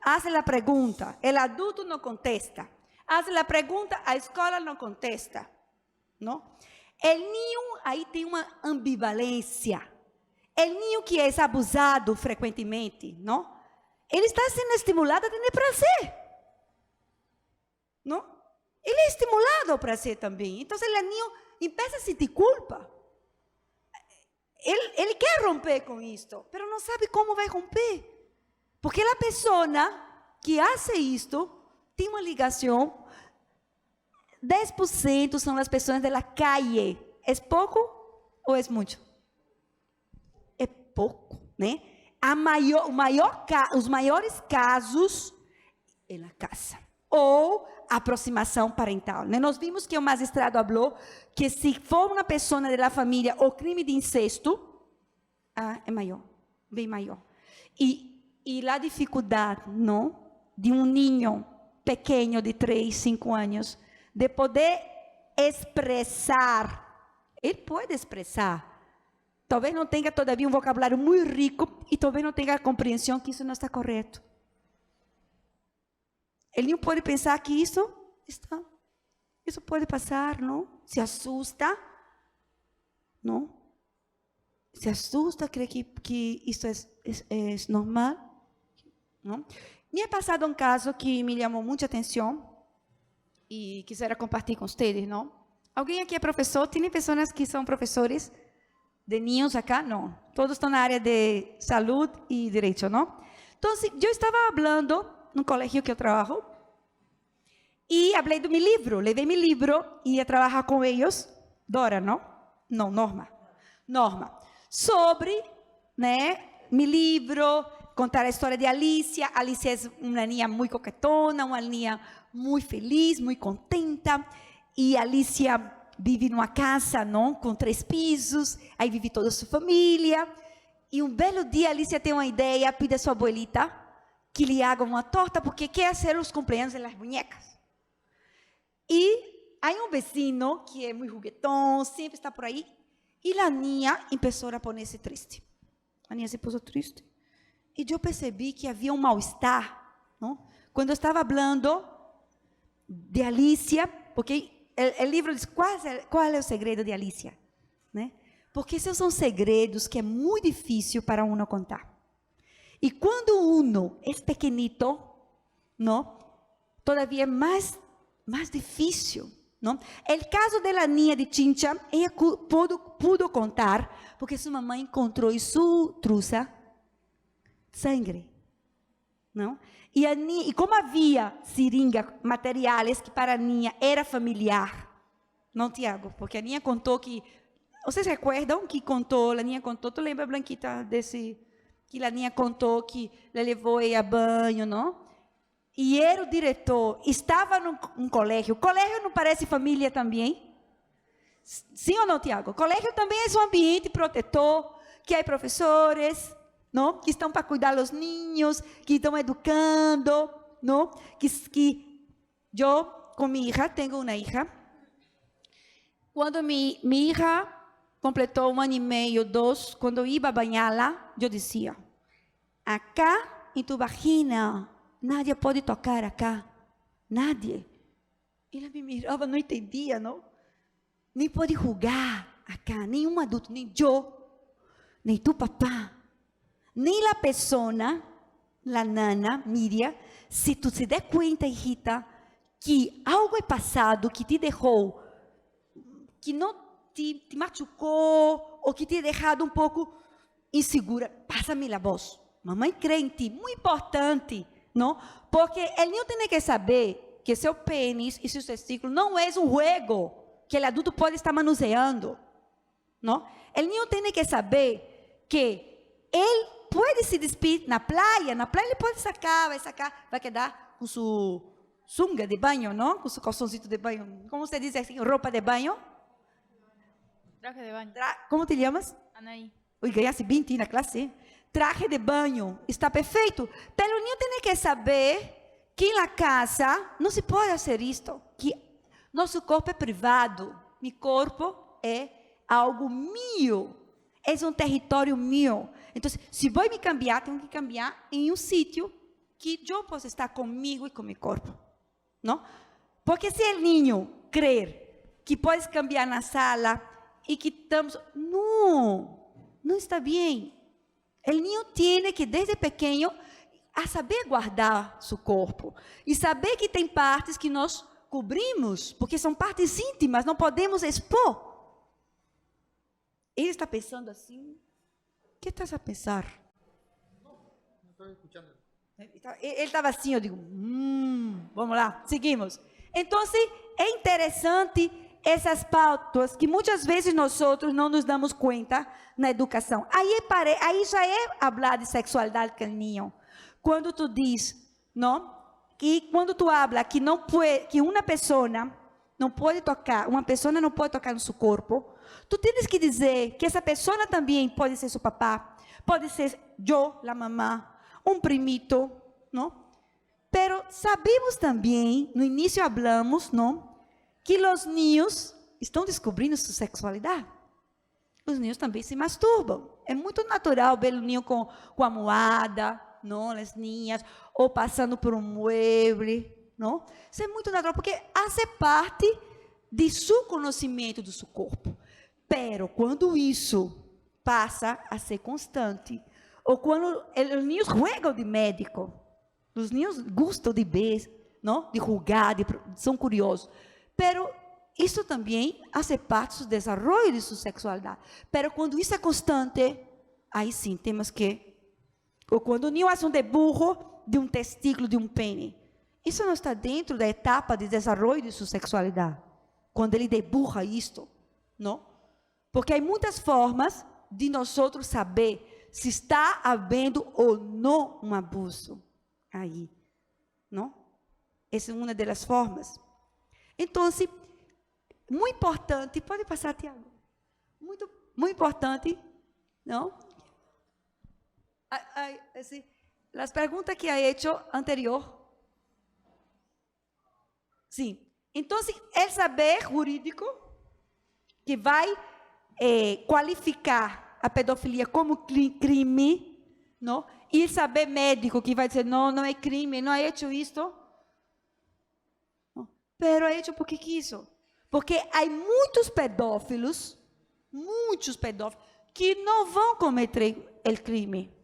faz a pergunta, o adulto não contesta. Faz a pergunta, a escola não contesta, não? O niño aí tem uma ambivalência. O niño que é abusado frequentemente, não? Ele está sendo estimulado a ter prazer, não? Ele é estimulado ao prazer também. Então, o niño começa a sentir culpa. Ele quer romper com isto, mas não sabe como vai romper. Porque a pessoa que faz isto tem uma ligação. 10% são as pessoas da calle. É pouco ou é muito? É pouco, né? Os maiores casos na casa. Ou aproximação parental. Né? Nós vimos que o magistrado falou que se for uma pessoa da família o crime de incesto, é maior, bem maior. E a dificuldade, não, de um ninho pequeno de 3, 5 anos, de poder expressar, ele pode expressar, talvez não tenha todavia um vocabulário muito rico e talvez não tenha a compreensão que isso não está correto. Ele não pode pensar que isso pode passar, não? Se assusta, não? Se assusta, crê que isso é normal, não? Me é passado um caso que me chamou muita atenção e quisera compartilhar com vocês, não? Alguém aqui é professor? Tem pessoas que são professores de ninhos acá? Não. Todos estão na área de saúde e direito, não? Então, eu estava falando no colégio que eu trabalho e falei do meu livro. Levei meu livro e ia trabalhar com eles. Dora, não? Não, Norma. Sobre, né, meu livro, contar a história de Alicia. Alicia é uma ninha muito coquetona, uma ninha muito feliz, muito contenta. E Alicia vive numa casa, não, com 3 pisos. Aí vive toda a sua família. E um belo dia, Alicia tem uma ideia, pede a sua abuelita que lhe haga uma torta, porque quer fazer os cumpleaños das bonecas. E aí um vecino, que é muito juguetão, sempre está por aí, e a ninha começou a poner-se triste. A ninha se pôs triste. E eu percebi que havia um mal-estar, não? Quando eu estava falando de Alicia, porque o livro diz qual é o segredo de Alicia, né? Porque esses são segredos que é muito difícil para uno contar. E quando uno é pequenito, não? Todavia é mais difícil, não? O caso da ninha de Chincha, ela pudo contar, porque sua mamãe encontrou em sua truça sangue, não? E como havia seringa, materiais que para a ninha era familiar, não, Tiago? Porque a ninha contou que, vocês recordam que a ninha contou, tu lembra, Blanquita, que a ninha contou que ela levou ele a banho, não? E era o diretor, estava num colégio. O colégio não parece família também? Sim ou não, Tiago? O colégio também é um ambiente protetor, que há professores, não? Que estão para cuidar dos ninhos, que estão educando, não? Que eu, com minha hija, tenho uma hija. Quando minha hija completou 1 ano e meio, 2, quando eu ia banhá-la, eu dizia, acá em tu vagina, nadie pode tocar acá. Nadie. Ela me mirava, não entendia, não? Nem pode julgar acá, nenhum adulto, nem eu, nem tu papá, nem a pessoa, a nana, Miriam, se tu se der conta, hijita, que algo é passado, que te deixou, que não te machucou, ou que te ha deixado um pouco insegura, passa-me a voz. Mamãe crê em ti, muito importante, não? Porque ele não tem que saber que seu pênis e seu testículo não é um jogo que o adulto pode estar manuseando, não? Ele não tem que saber que ele pode se despir na praia ele pode sacar, vai quedar com sua sunga de banho, não? Com seu calçãozinho de banho, como você diz assim, roupa de banho? Traje de baño. Como te chamas? Anaí. Ui, ganhasse 20 na classe. Traje de banho, está perfeito. Pero o niño tem que saber que na casa não se pode fazer isto, que nosso corpo é privado, meu corpo é algo meu, é um território meu. Então, se vou me cambiar, tenho que cambiar em um sítio que eu possa estar comigo e com meu corpo, não? Porque se o niño crer que pode cambiar na sala e que estamos, não está bem. O niño tem que, desde pequeno, a saber guardar seu corpo e saber que tem partes que nós cobrimos, porque são partes íntimas, não podemos expor. Ele está pensando assim, o que estás a pensar? No estoy escuchando. Ele estava assim, eu digo, vamos lá, seguimos. Então, é interessante essas pautas que muitas vezes nós outros não nos damos conta na educação. Aí já é falar de sexualidade com o niño. Quando tu diz, não, que quando tu habla que não pode, que uma pessoa não pode tocar, uma pessoa não pode tocar no seu corpo, tu tens que dizer que essa pessoa também pode ser seu papá, pode ser eu, a mamã, um primito, não? Pero sabemos também, no início hablamos, não, que os niños estão descobrindo sua sexualidade. Os niños também se masturbam. É muito natural ver o ninho com a almofada, não, as ninhas, ou passando por um mueble, não? Isso é muito natural, porque faz parte de seu conhecimento do seu corpo. Pero quando isso passa a ser constante, ou quando os ninhos jogam de médico, os ninhos gostam de ver, não? De julgar, são curiosos. Pero isso também faz parte do desenvolvimento de sua sexualidade. Pero quando isso é constante, aí sim temos que... Ou quando o ninho faz debulho de um testículo, de um pene. Isso não está dentro da etapa de desenvolvimento de sua sexualidade. Quando ele deburra isto, não? Porque há muitas formas de nós outros saber se está havendo ou não um abuso aí, não? Essa é uma das formas. Então, muito importante, pode passar, Tiago, muito importante, não? As perguntas que ha hecho anterior. Sim. Então, é saber jurídico que vai qualificar a pedofilia como crime, não? E saber médico que vai dizer, não, não é crime, não é hecho isto. Pero é hecho porque quiso. Porque há muitos pedófilos que não vão cometer o crime.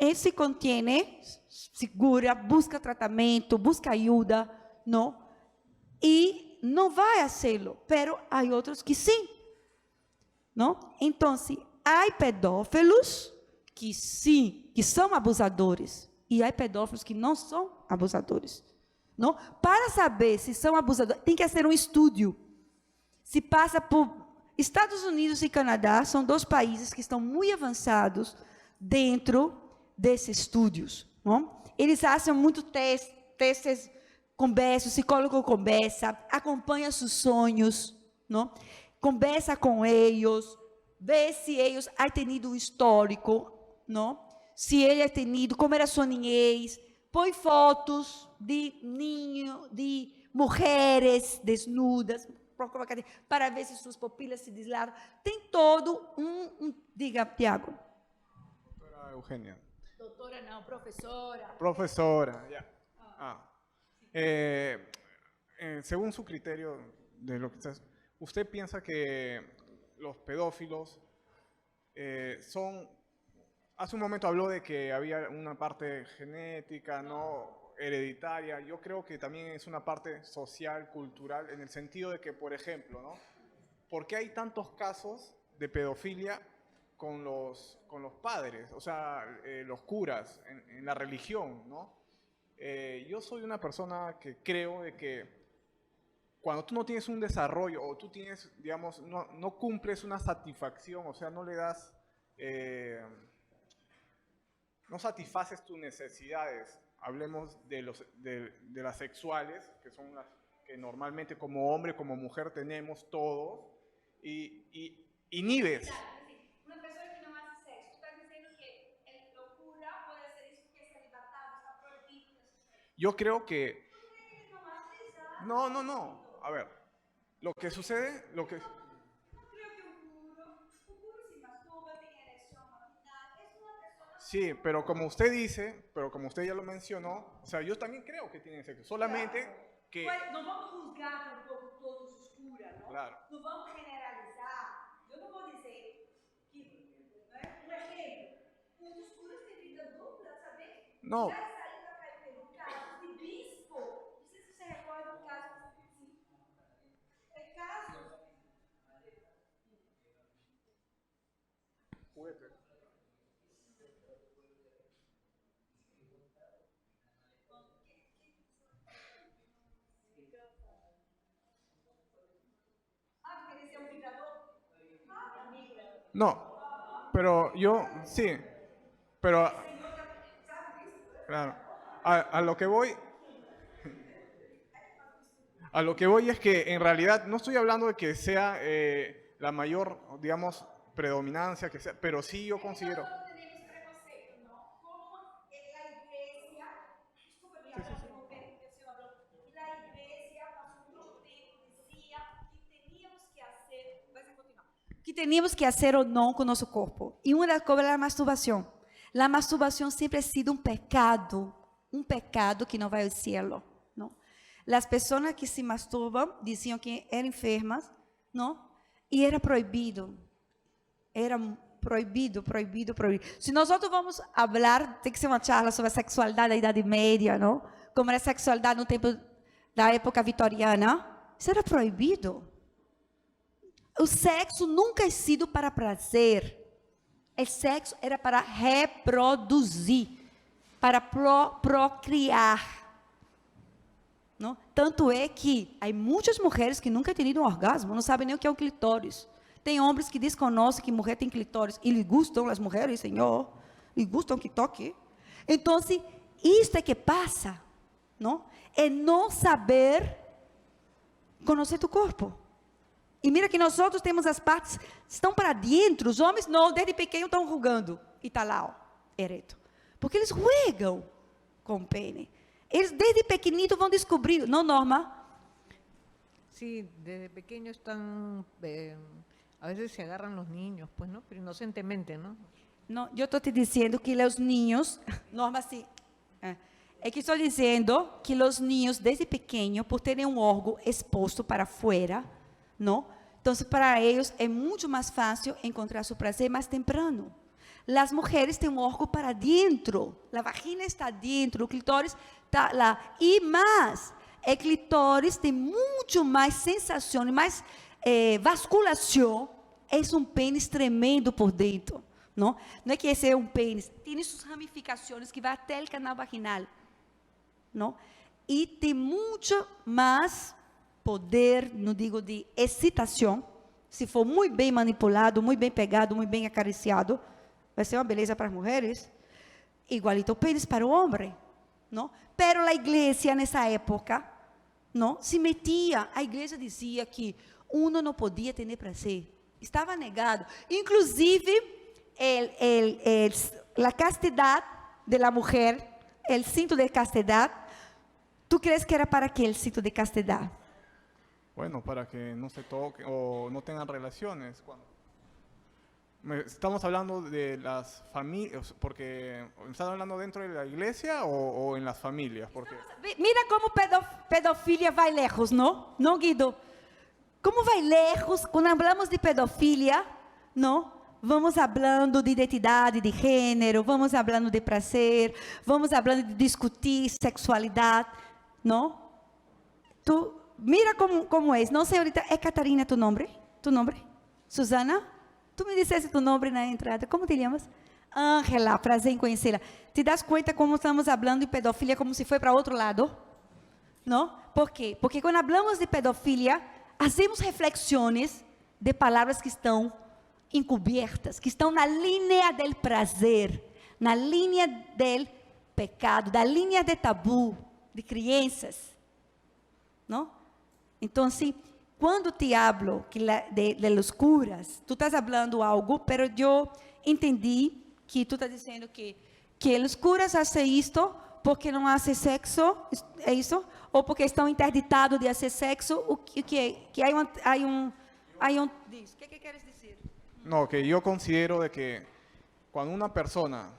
Ele se contém, segura, busca tratamento, busca ajuda, não? E não vai fazê-lo, pero há outros que sim, não? Então, há pedófilos que sim, que são abusadores, e há pedófilos que não são abusadores, não? Para saber se são abusadores, tem que fazer um estudo. Se passa por Estados Unidos e Canadá, são dois países que estão muito avançados dentro desses estudos, não? Eles fazem muito testes, conversa, o psicólogo conversa, acompanha seus sonhos, não? Conversa com eles, vê se eles têm tenido um histórico, não? Se ele é tenido, como era sua niñez, põe fotos de ninho, de mulheres desnudas, para ver se suas pupilas se dilatam. Tem todo diga, Tiago. Doutora Eugenia. Doutora não, professora. Profesora, ya. Según su criterio de lo que usted piensa que los pedófilos son... Hace un momento habló de que había una parte genética, no hereditaria. Yo creo que también es una parte social, cultural, en el sentido de que, por ejemplo, ¿no? ¿Por qué hay tantos casos de pedofilia con los padres? O sea, los curas, en la religión, ¿no? Yo soy una persona que creo de que cuando tú no tienes un desarrollo o tú tienes, digamos, no cumples una satisfacción, o sea, no le das, no satisfaces tus necesidades, hablemos de las sexuales, que son las que normalmente como hombre, como mujer tenemos todos, y inhibes. Uma pessoa que não faz sexo, está dizendo que loucura pode ser isso que é celibatado, está proibido. Yo creo que... No. A ver, lo que sucede, No creo que un puro se masturba, tiene erección matinal, es una persona... sí, pero como usted dice, pero como usted ya lo mencionó, o sea, yo también creo que tienen sexo, solamente que... Pues, não vamos juzgar tampoco todos os curas, não? Claro. Não vamos generalizar. Eu não vou dizer que, né? Um exemplo, os curas têm vida dupla, sabe? No. Já saída pelo caso de bispo. Não sei se você recorda um caso assim. É caso. Porque ele é um vibrador? Amigo. No, pero yo, sí, pero... Claro, a lo que voy A lo que voy es que en realidad no estoy hablando de que sea la mayor, digamos, predominancia, que sea, pero sí yo considero... Que teníamos que hacer ou não com o nosso corpo. E uma das coisas era a masturbação. A masturbação sempre ha sido um pecado que não vai ao cielo. Não? As pessoas que se masturbam diziam que eram enfermas, não? E era proibido. Era proibido. Se nós outros vamos falar, tem que ser uma charla sobre a sexualidade da Idade Média, não? Como era a sexualidade no tempo da época vitoriana. Isso era proibido. O sexo nunca é sido para prazer. O sexo era para reproduzir, para procriar. Não? Tanto é que há muitas mulheres que nunca têm tido um orgasmo, não sabem nem o que é um clitóris. Tem homens que desconhecem que mulher tem clitóris e lhes gustam as mulheres, senhor, lhes gustam que toque. Então, isto é que passa, não? É não saber conhecer tu corpo. E mira que nós outros temos as partes, estão para dentro, os homens não, desde pequeno estão rugando, e está lá, ó, ereto. Porque eles ruegam com o pene. Eles desde pequenito vão descobrir, não, Norma? Sí, desde pequeños están, a veces se agarran los niños, pues, ¿no? Pero inocentemente, ¿no? Não, eu estou te dizendo que os ninhos, Norma, sim. É que estou dizendo que os ninhos, desde pequeno, por terem um órgão exposto para fora, não? Então, para eles é muito mais fácil encontrar seu prazer mais temprano. As mulheres têm um órgão para dentro, a vagina está dentro, o clitóris está lá. E mais, o clitóris tem muito mais sensação, mais vasculação. É um pênis tremendo por dentro. Não é que esse é um pênis, tem suas ramificações que vai até o canal vaginal. Não? E tem muito mais poder, não digo de excitação, se for muito bem manipulado, muito bem pegado, muito bem acariciado, vai ser uma beleza para as mulheres, igualito o pênis para o homem, não? Pero a igreja nessa época, não, se metia, a igreja dizia que uno não podia ter prazer, estava negado, inclusive a castidade da mulher, o cinto de castidade, ¿tú crees que era para qué el cinto de castidad? Bueno, para que no se toquen o no tengan relaciones. Estamos hablando de las familias, porque ¿están hablando dentro de la iglesia o en las familias? Porque... Mira como pedofilia vai lejos, ¿no? ¿No, Guido? Como vai lejos, quando hablamos de pedofilia, ¿no? Vamos falando de identidade de gênero, vamos falando de prazer, vamos falando de discutir sexualidade, não? Tu mira como é. Não sei ahorita, é Catarina tu nome? Tu nome? Susana? Tu me disseste tu nome na entrada. Como te chamas? Ângela, prazer em conhecê-la. Te das conta como estamos falando de pedofilia como se foi para outro lado? Não? Por quê? Porque quando falamos de pedofilia, fazemos reflexões de palavras que estão encobertas, que estão na linha do prazer, na linha do pecado, da linha de tabu, de crianças, não? Então, assim, quando te hablo de los curas, tu estás falando algo, pero eu entendi que tu estás dizendo que os curas fazem isto porque não fazem sexo, é isso? Ou porque estão interditados de fazer sexo, o que é? Que há um diz, o que queres dizer? No, que yo considero de que cuando una persona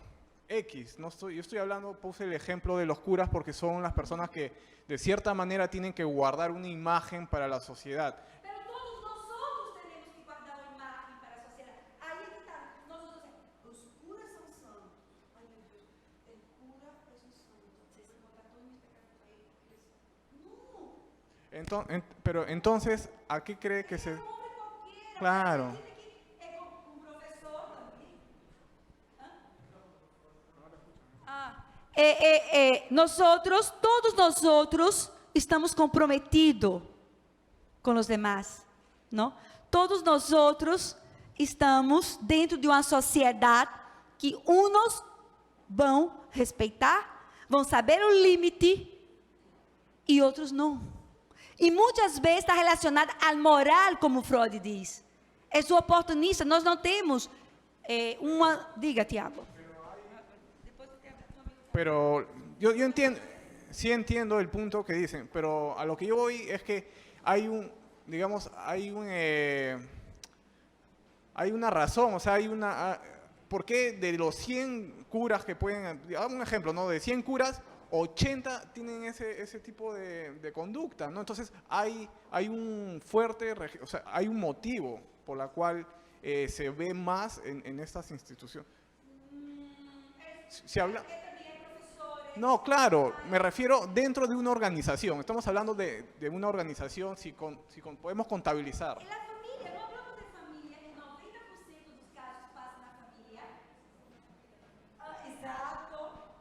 X, yo estoy hablando, puse el ejemplo de los curas porque son las personas que de cierta manera tienen que guardar una imagen para la sociedad. Pero todos nosotros tenemos que guardar una imagen para la sociedad. Ahí está, nosotros, los curas son santos. Ay, meu Deus, el cura es un santo. Se botar todos mis pecados ahí. No. Pero entonces, ¿a qué cree que se...? Claro. Todos nosotros estamos comprometidos com os demais, não? Todos nosotros estamos dentro de uma sociedade que uns vão respeitar, vão saber o limite e outros não. E muitas vezes está relacionada à moral, como Freud diz. É oportunista, nós não temos uma... Diga, Tiago. Pero yo entiendo, sí entiendo el punto que dicen, pero a lo que yo voy es que hay un, digamos, hay una razón, o sea, ¿por qué de los 100 curas que pueden, hagamos un ejemplo, ¿no? De 100 curas, 80 tienen ese tipo de conducta, ¿no? Entonces hay un fuerte, o sea, hay un motivo por la cual se ve más en estas instituciones. Se habla... No, claro, me refiero dentro de una organización. Estamos hablando de una organización, si podemos contabilizar. En la familia, no hablamos de familia, que 90% dos casos passam na família. Exato.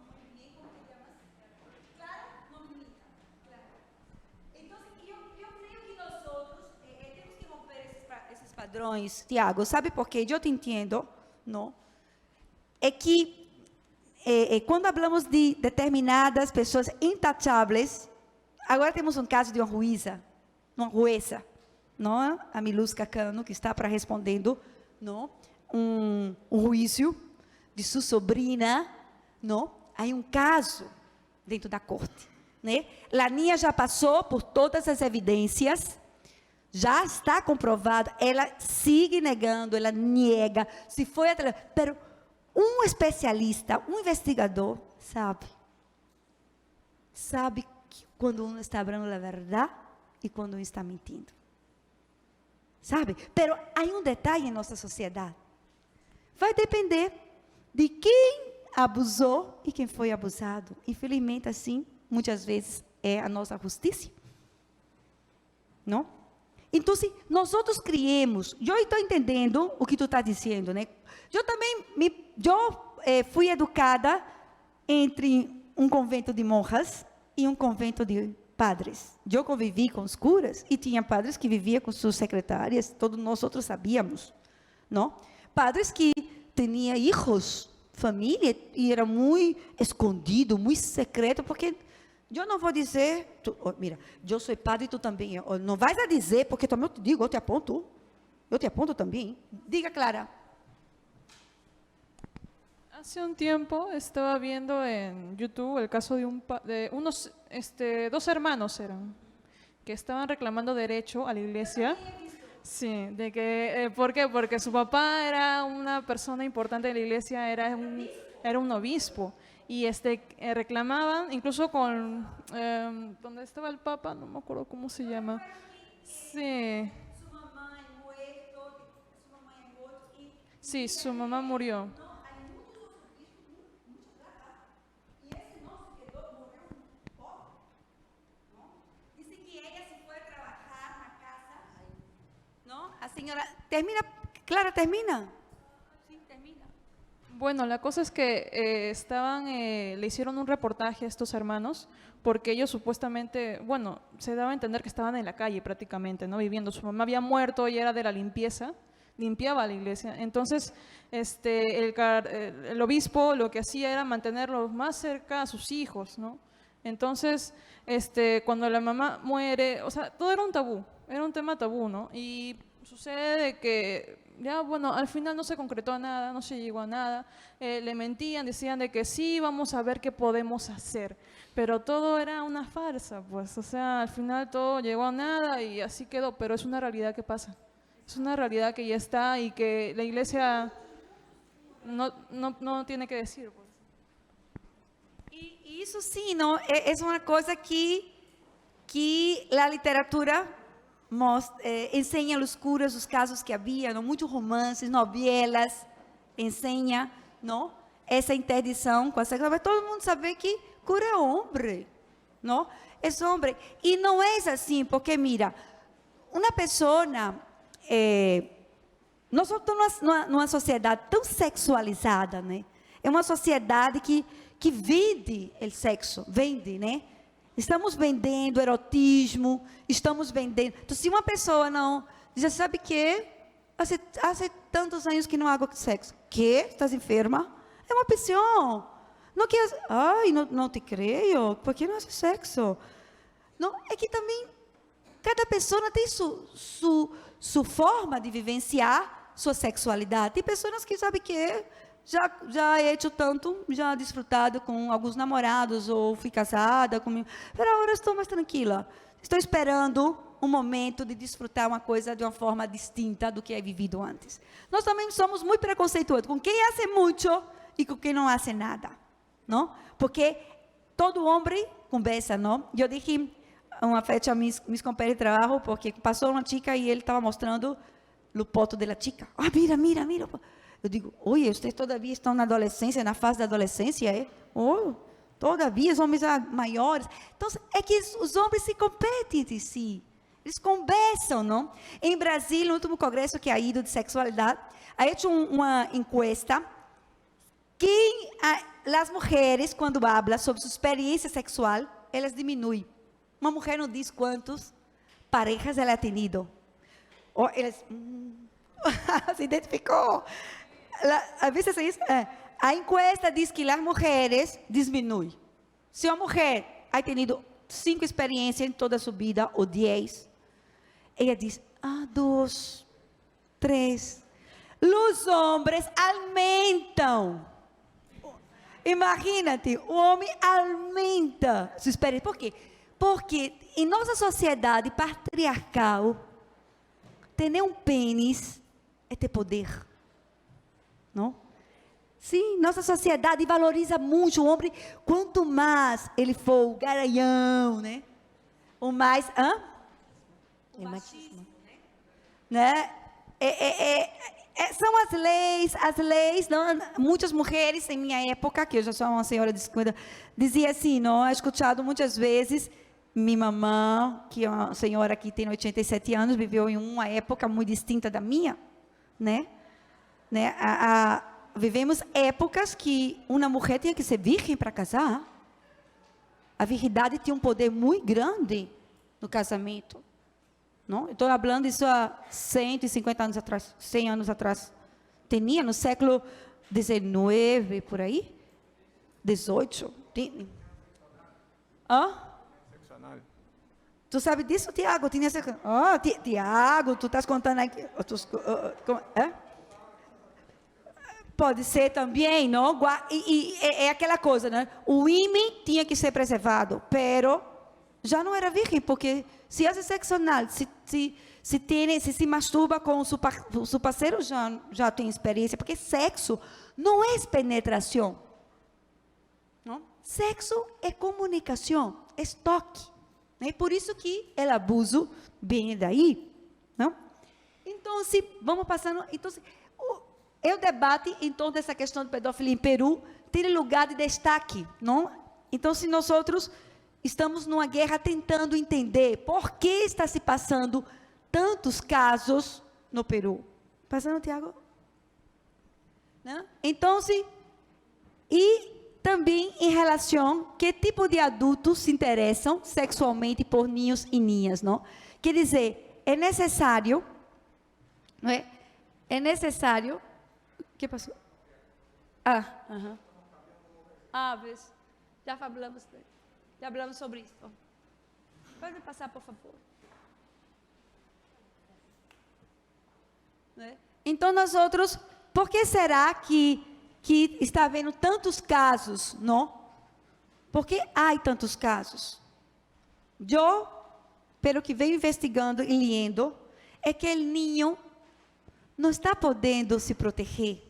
Muito bem, como te llamas? Claro, não me limita. Claro. Então, eu creio que nós temos que romper esses padrões. Tiago, sabe por quê? Eu te entendo, não? É que quando falamos de determinadas pessoas intacháveis, agora temos um caso de uma juíza, não? A Miluska Cano, que está para respondendo, não? Um juízo de sua sobrinha, não? Há um caso dentro da corte, né? Laninha já passou por todas as evidências, já está comprovado, ela sigue negando, ela nega, se foi pero um especialista, um investigador, sabe que quando um está falando a verdade e quando um está mentindo. Sabe? Pero há um detalhe em nossa sociedade. Vai depender de quem abusou e quem foi abusado. Infelizmente, assim, muitas vezes é a nossa justiça. Não? Então, nós outros criamos, eu estou entendendo o que tu está dizendo, né? Eu também fui educada entre um convento de monjas e um convento de padres. Eu convivi com os curas e tinha padres que viviam com suas secretárias, todos nós outros sabíamos, não? Padres que tinham filhos, família, e era muito escondido, muito secreto, porque eu não vou dizer, mira, eu sou padre e tu também, não vais a dizer, porque também eu te digo, eu te aponto também. Diga, Clara. Hace un tiempo estaba viendo en YouTube el caso de unos, dos hermanos eran, que estaban reclamando derecho a la iglesia. Sí, de que, ¿por qué? Porque su papá era una persona importante de la iglesia, era un obispo. Y reclamaban, incluso con, donde estaba el papa, no me acuerdo cómo se llama. Sí. Sí, su mamá murió. A señora, termina, Clara, termina. Sí, termina. Bueno, la cosa es que le hicieron un reportaje a estos hermanos, porque ellos supuestamente, bueno, se daba a entender que estaban en la calle prácticamente, ¿no? Viviendo. Su mamá había muerto y era de la limpieza, limpiaba la iglesia. Entonces, el obispo lo que hacía era mantenerlos más cerca a sus hijos, ¿no? Entonces, cuando la mamá muere, o sea, todo era un tabú, era un tema tabú, ¿no? Y sucede de que ya, bueno, al final no se concretó nada, no se llegó a nada, le mentían, decían de que sí, vamos a ver qué podemos hacer, pero todo era una farsa, pues, o sea, al final todo llegó a nada y así quedó, pero es una realidad que pasa, es una realidad que ya está y que la iglesia no tiene que decir, pues. E isso sim, não, é uma coisa que a literatura ensina os curas, os casos que havia, não? Muitos romances, novelas, ensina, não? Essa interdição com a sexualidade. Todo mundo sabe que cura é homem, não? É homem. E não é assim, porque, mira, uma pessoa, nós estamos numa sociedade tão sexualizada, né? É uma sociedade que vende o sexo, vende, né? Estamos vendendo erotismo, estamos vendendo. Então, se uma pessoa não diz, sabe que há tantos anos que não hago sexo. Que? Estás enferma? É uma pessoa. Não quer. Ai, não te creio. Por que não hace sexo? Não, é que também Cada pessoa tem sua forma de vivenciar sua sexualidade. Tem pessoas que sabem que já he hecho tanto, já desfrutado com alguns namorados, ou fui casada, mas agora estou mais tranquila. Estou esperando um momento de desfrutar uma coisa de uma forma distinta do que é vivido antes. Nós também somos muito preconceituosos com quem hace muito e com quem não hace nada, não? Porque todo homem conversa, não? Eu dije uma fecha a mis companheiros de trabalho, porque passou uma chica e ele estava mostrando o poto da chica. Ah, mira, mira, mira. Eu digo, oi, vocês todavia estão na adolescência, na fase da adolescência, é? Oh, todavia, os homens maiores. Então, é que os homens se competem entre si. Eles conversam, não? Em Brasília, no último congresso que ha ido de sexualidade, ha hecho uma encuesta que as mulheres, quando hablam sobre sua experiência sexual, elas diminuem. Uma mulher não diz quantas parejas ela ha tenido. Ou elas... se identificou. A vezes é isso. A encuesta diz que as mulheres diminuem. Se uma mulher ha tenido 5 experiências em toda a sua vida, ou 10, ela diz, 2, 3. Os homens aumentam. Imagínate, o homem aumenta sua experiência. Por quê? Porque em nossa sociedade patriarcal, ter um pênis é ter poder. Não? Sim, nossa sociedade valoriza muito o homem. Quanto mais ele for o garanhão, né? O mais... O machismo. Né? São as leis, não? Muitas mulheres, em minha época, que eu já sou uma senhora de 50, dizia assim, não? Eu escutado muitas vezes, minha mamã, que é uma senhora que tem 87 anos, viveu em uma época muito distinta da minha, né? Vivemos épocas que uma mulher tinha que ser virgem para casar. A virgindade tinha um poder muito grande no casamento. Não? Estou falando isso há 150 anos atrás, 100 anos atrás. Tinha no século XIX, por aí? 18. Tu sabe disso, Tiago? Tiago, tu estás contando aqui. Pode ser também, não? É aquela coisa, né? O ímã tinha que ser preservado, pero já não era virgem, porque se hace sexo anal, se masturba com o seu parceiro, já tem experiência, porque sexo não é penetração. Não? Sexo é comunicação, é toque. É por isso que o abuso vem daí. Não? Então, vamos passando... Então, o debate em torno dessa questão de pedofilia em Peru tem lugar de destaque, não? Então, se nós outros estamos numa guerra tentando entender por que está se passando tantos casos no Peru. Passando, Tiago? Não? Então, e também em relação a que tipo de adultos se interessam sexualmente por ninhos e ninhas, não? Quer dizer, é necessário, não é? É necessário... O que passou? Ves. Já falamos sobre isso. Pode passar, por favor. Então, nós outros, por que será que está havendo tantos casos, não? Por que há tantos casos? Eu, pelo que venho investigando e lendo, é que o ninho não está podendo se proteger.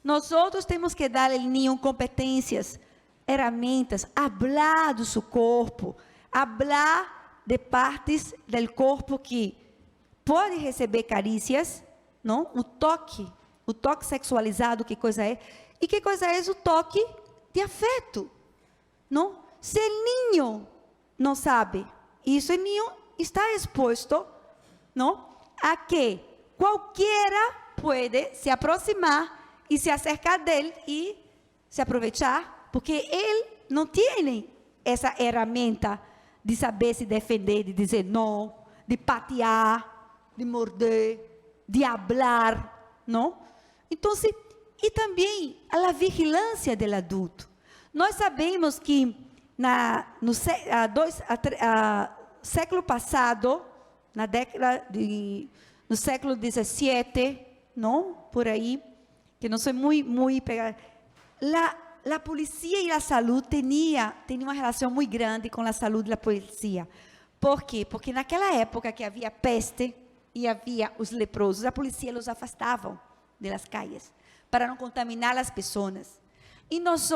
Nós outros temos que dar ao ninho competências, ferramentas, falar do seu corpo, falar de partes do corpo que pode receber carícias, não? O toque sexualizado, que coisa é? E que coisa é o toque de afeto, não? Se o ninho não sabe, isso o ninho está exposto, não? A que qualquer pode se aproximar e se acercar dele e se aproveitar, porque ele não tem essa ferramenta de saber se defender, de dizer não, de patear, de morder, de hablar, não? Então, e também a vigilância do adulto. Nós sabemos que no século passado, no século XVII, não? Por aí, que não sou muito pegada. A polícia e a saúde tinha uma relação muito grande com a saúde da polícia. Por quê? Porque naquela época que havia peste e havia os leprosos, a polícia os afastavam das calles para não contaminar as pessoas. E nós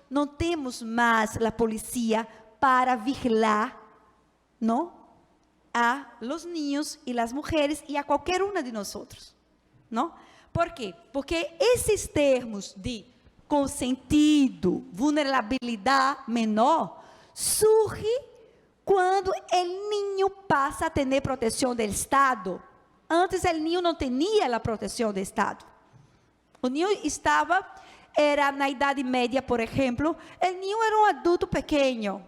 não temos mais a polícia para vigilar, não? A los niños e as mulheres e a qualquer uma de nós, não? Por quê? Porque esses termos de consentido, vulnerabilidade menor, surge quando o niño passa a ter proteção do Estado. Antes o niño não tinha a proteção do Estado. O niño era na Idade Média, por exemplo, o niño era um adulto pequeno.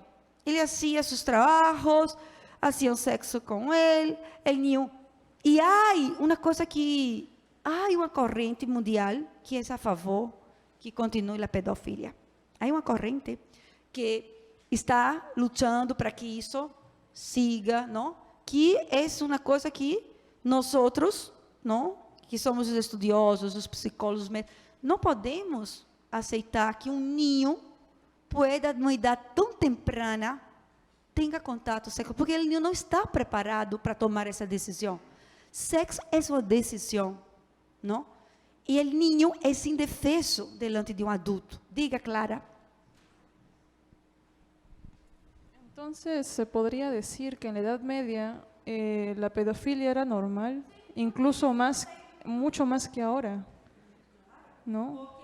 Ele fazia seus trabalhos, hacían sexo com ele, o niño. E há uma coisa que há uma corrente mundial que é a favor que continue a pedofilia. Há uma corrente que está lutando para que isso siga, não? Que é uma coisa que nós não? Que somos os estudiosos, os psicólogos, não podemos aceitar que um niño pueda, numa idade tão temprana, tenha contato sexual, porque o niño não está preparado para tomar essa decisão. Sexo é uma decisão, não? E o niño é indefeso delante de um adulto. Diga, Clara. Entonces, se podría decir que en la Edad Media la pedofilia era normal, incluso mucho más que ahora, ¿no?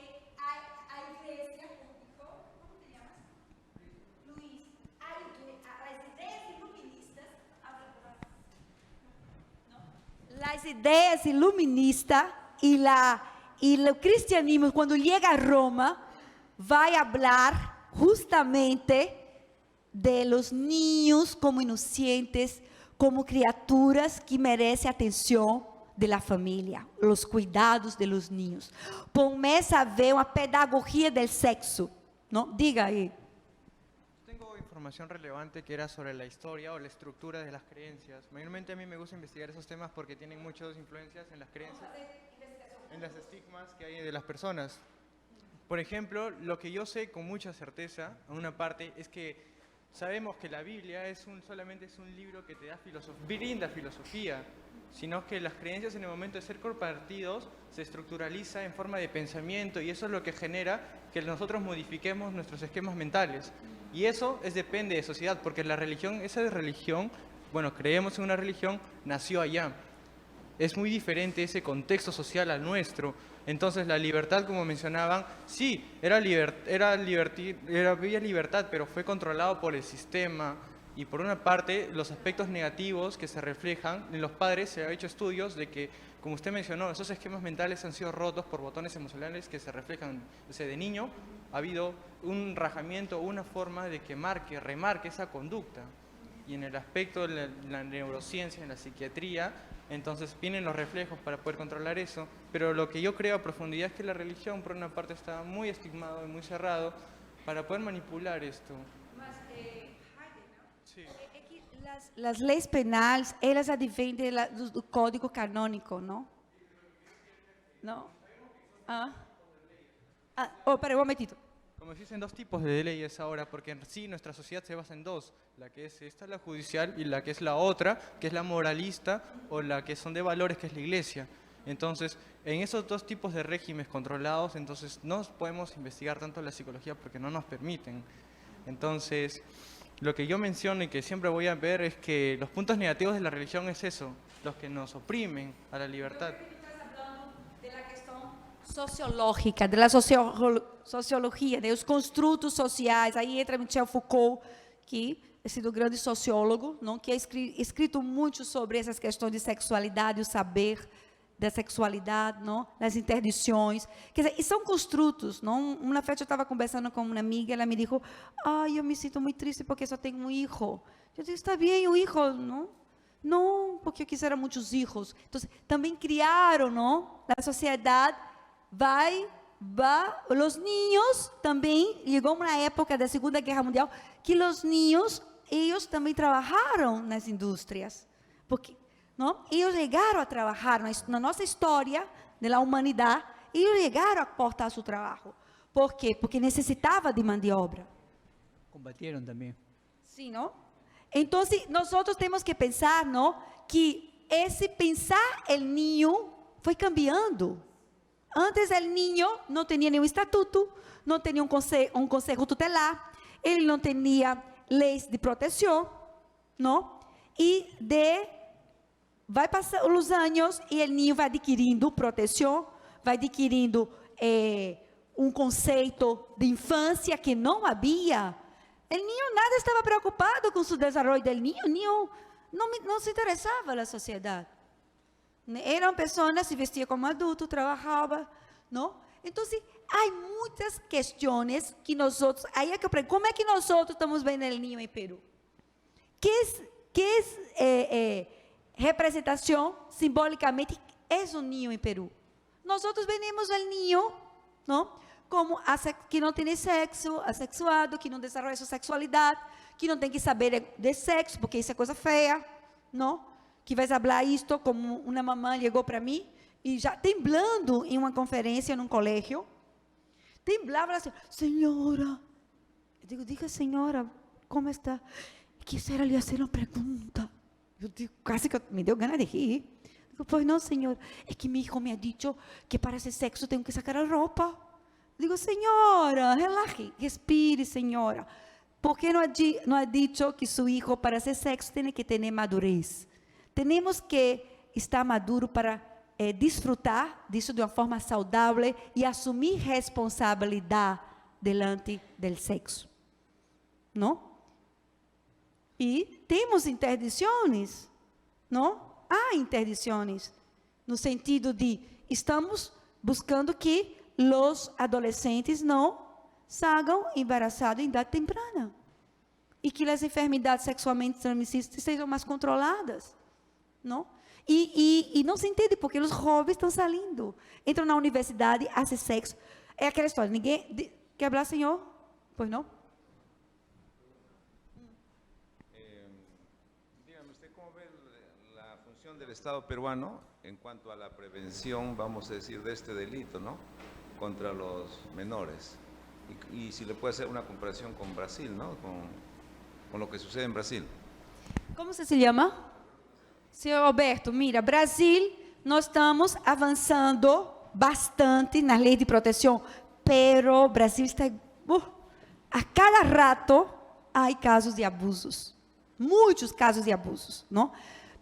Las ideas iluministas y el cristianismo, cuando llega a Roma, va a hablar justamente de los niños como inocentes, como criaturas que merecen atención de la familia, los cuidados de los niños. Começa a haver uma pedagogia del sexo, ¿no? Diga ahí. Tengo información relevante que era sobre la historia o la estructura de las creencias. Mayormente a mí me gusta investigar esos temas porque tienen muchas influencias en las creencias, en las estigmas que hay de las personas. Por ejemplo, lo que yo sé con mucha certeza, en una parte, es que sabemos que la Biblia solamente es un libro que te da brinda filosofía, sino que las creencias en el momento de ser compartidos se estructuraliza en forma de pensamiento y eso es lo que genera que nosotros modifiquemos nuestros esquemas mentales. Y eso depende de sociedad, porque esa religión, bueno, creemos en una religión, nació allá. Es muy diferente ese contexto social al nuestro. Entonces la libertad, como mencionaban, sí, había libertad, pero fue controlado por el sistema. Y por una parte, los aspectos negativos que se reflejan en los padres, se ha hecho estudios de que, como usted mencionó, esos esquemas mentales han sido rotos por botones emocionales que se reflejan. O sea, de niño ha habido un rajamiento, una forma de que remarque esa conducta. Y en el aspecto de la neurociencia, en la psiquiatría, entonces vienen los reflejos para poder controlar eso. Pero lo que yo creo a profundidad es que la religión, por una parte, está muy estigmado y muy cerrado para poder manipular esto. Sí. As leis penais, elas advêm do Código Canônico, não? Não? Peraí, um momentito. Como existen dos tipos de leyes ahora, porque en sí nuestra sociedad se basa en dos, la que es esta, la judicial, y la que es la otra, que es la moralista, o la que son de valores, que es la iglesia. Entonces, en esos dos tipos de regímenes controlados, entonces no podemos investigar tanto la psicología porque no nos permiten. Entonces, lo que yo menciono y que siempre voy a ver es que los puntos negativos de la religión es eso, los que nos oprimen a la libertad. Sociológica, da sociologia, os construtos sociais. Aí entra Michel Foucault, que é sido um grande sociólogo, não? Que é escrito muito sobre essas questões de sexualidade, o saber da sexualidade, não? Das interdições. Quer dizer, e são construtos. Não? Uma vez eu estava conversando com uma amiga, ela me disse, eu me sinto muito triste porque só tenho um filho. Eu disse, está bem, um filho, não? Não, porque eu quisera muitos filhos. Então, também criaram, não? Na sociedade, os niños também, chegou uma época da Segunda Guerra Mundial, que os niños, eles também trabalharam nas indústrias, Porque, não? Eles chegaram a trabalhar na nossa história da humanidade, eles chegaram a cortar seu trabalho. ¿Por quê? Porque necessitava de mão de obra. Combatieron también. Sim, não? Então, nós temos que pensar, não, que esse pensar o ninho foi cambiando. Antes, o ninho não tinha nenhum estatuto, não tinha um conselho tutelar, ele não tinha leis de proteção, não? E vai passar os anos e o ninho vai adquirindo proteção, vai adquirindo um conceito de infância que não havia. O ninho nada estava preocupado com o desenvolvimento do ninho, o ninho não se interessava na sociedade. Eram pessoas, se vestia como adulto, trabalhava, não? Então, há muitas questões que nós outros, aí é que eu pergunto, como é que nós outros estamos vendo o ninho em Peru? Que representação simbolicamente é o ninho em Peru? Nós outros vemos o ninho, não? Como que não tem sexo, assexuado, que não desenvolve sua sexualidade, que não tem que saber de sexo, porque isso é coisa feia, não? Que vai falar isto, como uma mamãe chegou para mim, e já temblando em uma conferência num colégio, temblava assim, senhora, eu digo, diga senhora, como está? Quisiera lhe fazer uma pergunta. Eu digo, quase que me deu ganas de rir. Digo, pois não, senhor, é que meu hijo me ha dicho que para esse sexo tenho que sacar a roupa. Digo, senhora, relaxe, respire, senhora. ¿Por qué no ha dicho que su hijo para hacer sexo tiene que tener madurez? Tenemos que estar maduro para disfrutar disso de uma forma saudável e assumir responsabilidade delante do sexo. Não? E temos interdições, não? Há interdições, no sentido de estamos buscando que os adolescentes não saiam embaraçados em idade temprana. E que as enfermidades sexualmente transmissíveis sejam mais controladas. Não? E não se entende porque os jovens estão saindo. Entram na universidade, fazem sexo. É aquela história, ninguém... Quer falar, senhor? Pois não? Dígame, ¿usted cómo ve la función del Estado peruano en cuanto a la prevención, vamos a decir, de este delito, ¿no? Contra los menores? Y si le puede hacer una comparación con Brasil, ¿no? Con lo que sucede en Brasil. Como você se chama? Senhor Alberto, mira, Brasil, nós estamos avançando bastante na lei de proteção, pero Brasil está... a cada rato há casos de abusos, muitos casos de abusos, não?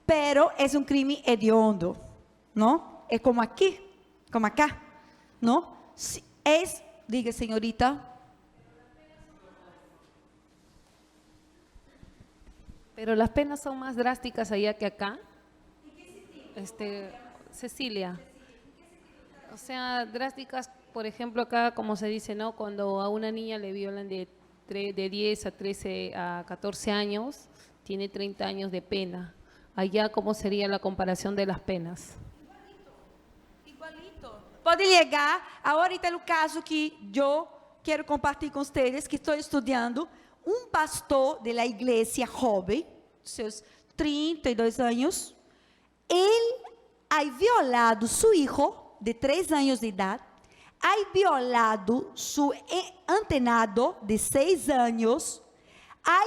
Pero é um crime hediondo, não? É como aqui, como acá, não? Diga, senhorita. Pero las penas son más drásticas allá que acá. Cecilia. O sea, drásticas, por ejemplo, acá, como se dice, ¿no? Cuando a una niña le violan de 10 a 13 a 14 años, tiene 30 años de pena. Allá, ¿cómo sería la comparación de las penas? Pode chegar, ahorita é o caso que eu quero compartilhar com vocês, que estou estudando, um pastor da igreja jovem, seus 32 anos, ele ha violado seu filho de 3 anos de idade, ha violado seu antenado de 6 anos, ha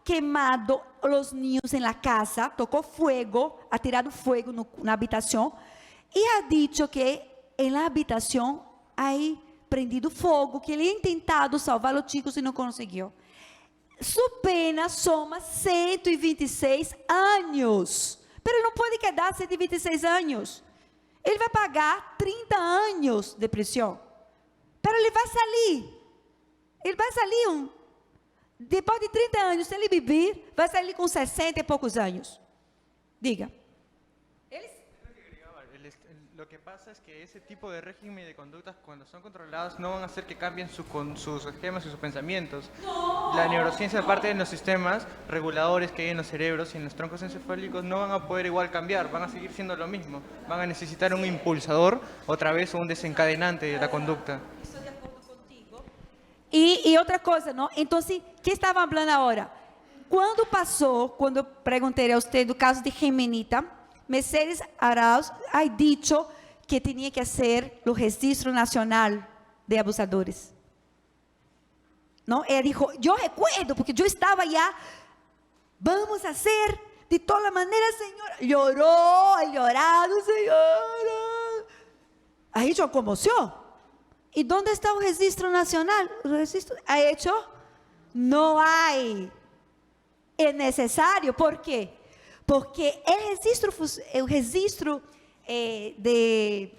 queimado os niños em la casa, tocou fogo, ha tirado fogo na habitação, e ha dicho que em la habitação aí prendido fogo, que ele tinha tentado salvar os chicos e não conseguiu. Sua pena soma 126 anos. Pero ele não pode quedar 126 anos. Ele vai pagar 30 anos de prisão. Pero ele vai sair. Ele vai sair depois de 30 anos, se ele viver, vai sair com 60 e poucos anos. Diga. Lo que pasa es que ese tipo de régimen y de conductas, cuando son controladas, no van a hacer que cambien sus esquemas y sus pensamientos. La neurociencia, aparte de los sistemas reguladores que hay en los cerebros y en los troncos encefálicos, no van a poder igual cambiar, van a seguir siendo lo mismo. Van a necesitar un impulsador, otra vez, o un desencadenante de la conducta. Estou de acordo contigo. E outra coisa, não? Então, o que estava falando agora? quando eu perguntei a você do caso de Jimenita, Mercedes Arauz ha dicho que tinha que ser o registro nacional de abusadores. Não? Ela disse, eu recuerdo, porque eu estava lá, vamos fazer de toda maneira, senhora. Llorou, llorado, senhora. Aí eu comoção. E onde está o registro nacional? O registro ha hecho? Não há. É necessário, por quê? Porque o registro de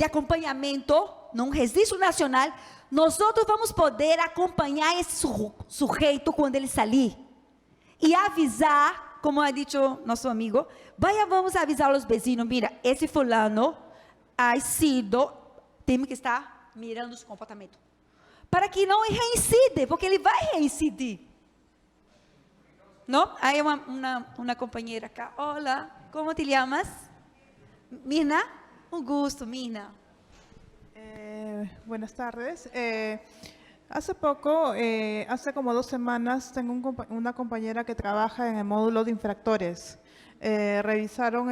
acompanhamento, num registro nacional, nós vamos poder acompanhar esse sujeito quando ele sair e avisar, como ha dicho nosso amigo, vamos avisar os vizinhos, mira, esse fulano ha sido, temos que estar mirando os comportamentos, para que não reincide, porque ele vai reincidir. Não? Aí uma companheira acá, olá, como te chamas? Mirna, un gusto, Mirna. Buenas tardes. Hace poco, hace como 2 semanas, tengo una compañera que trabaja en el módulo de infractores. Recibieron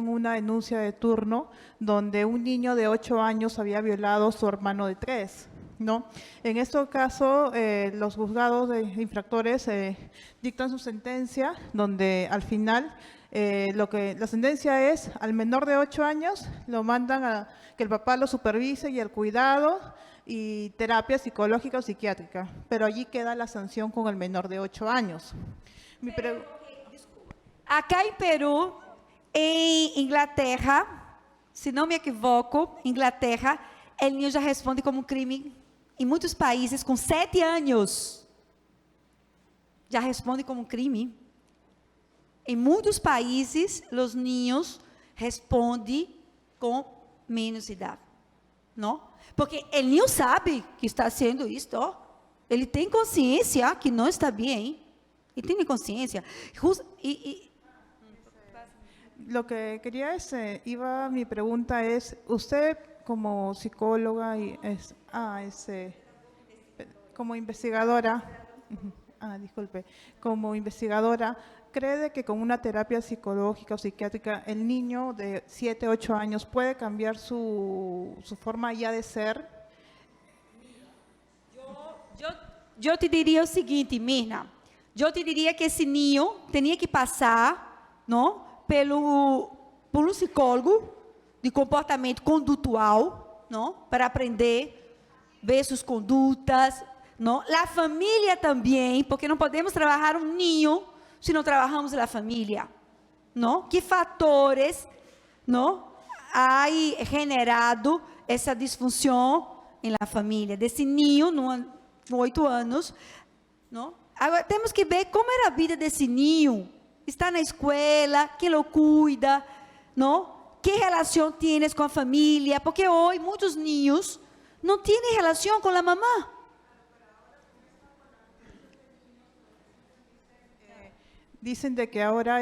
una denuncia de turno donde un niño de 8 años había violado a su hermano de 3. ¿No? En este caso, los juzgados de infractores dictan su sentencia, donde al final la sentencia es al menor de 8 años, lo mandan a que el papá lo supervise y el cuidado y terapia psicológica o psiquiátrica, pero allí queda la sanción con el menor de 8 años. Acá em Peru, em Inglaterra, se não me equivoco, Inglaterra, o niño já responde como crime. Em muitos países, com 7 anos, já responde como crime. Em muitos países, os ninhos respondem com menos idade. Não? Porque o ninho sabe que está sendo isto. Ele tem consciência que não está bem. Ele tem consciência. Lo que quería mi pregunta es, usted como psicóloga y como investigadora, como investigadora, ¿cree que con una terapia psicológica o psiquiátrica el niño de 7, 8 años puede cambiar su forma ya de ser? Eu te diria o seguinte, Mirna, eu te diria que esse ninho tinha que passar, não, por um psicólogo de comportamento condutual, não, para aprender, ver suas condutas, não, a família também, porque não podemos trabalhar um ninho se não trabalhamos a família, não? Que fatores, não, há generado essa disfunção na família desse ninho com 8 anos, não? Agora temos que ver como era a vida desse ninho. Está na escola, quem o cuida, não? Que relação tienes com a família? Porque hoje muitos ninhos não têm relação com a mamã. Dicen de que ahora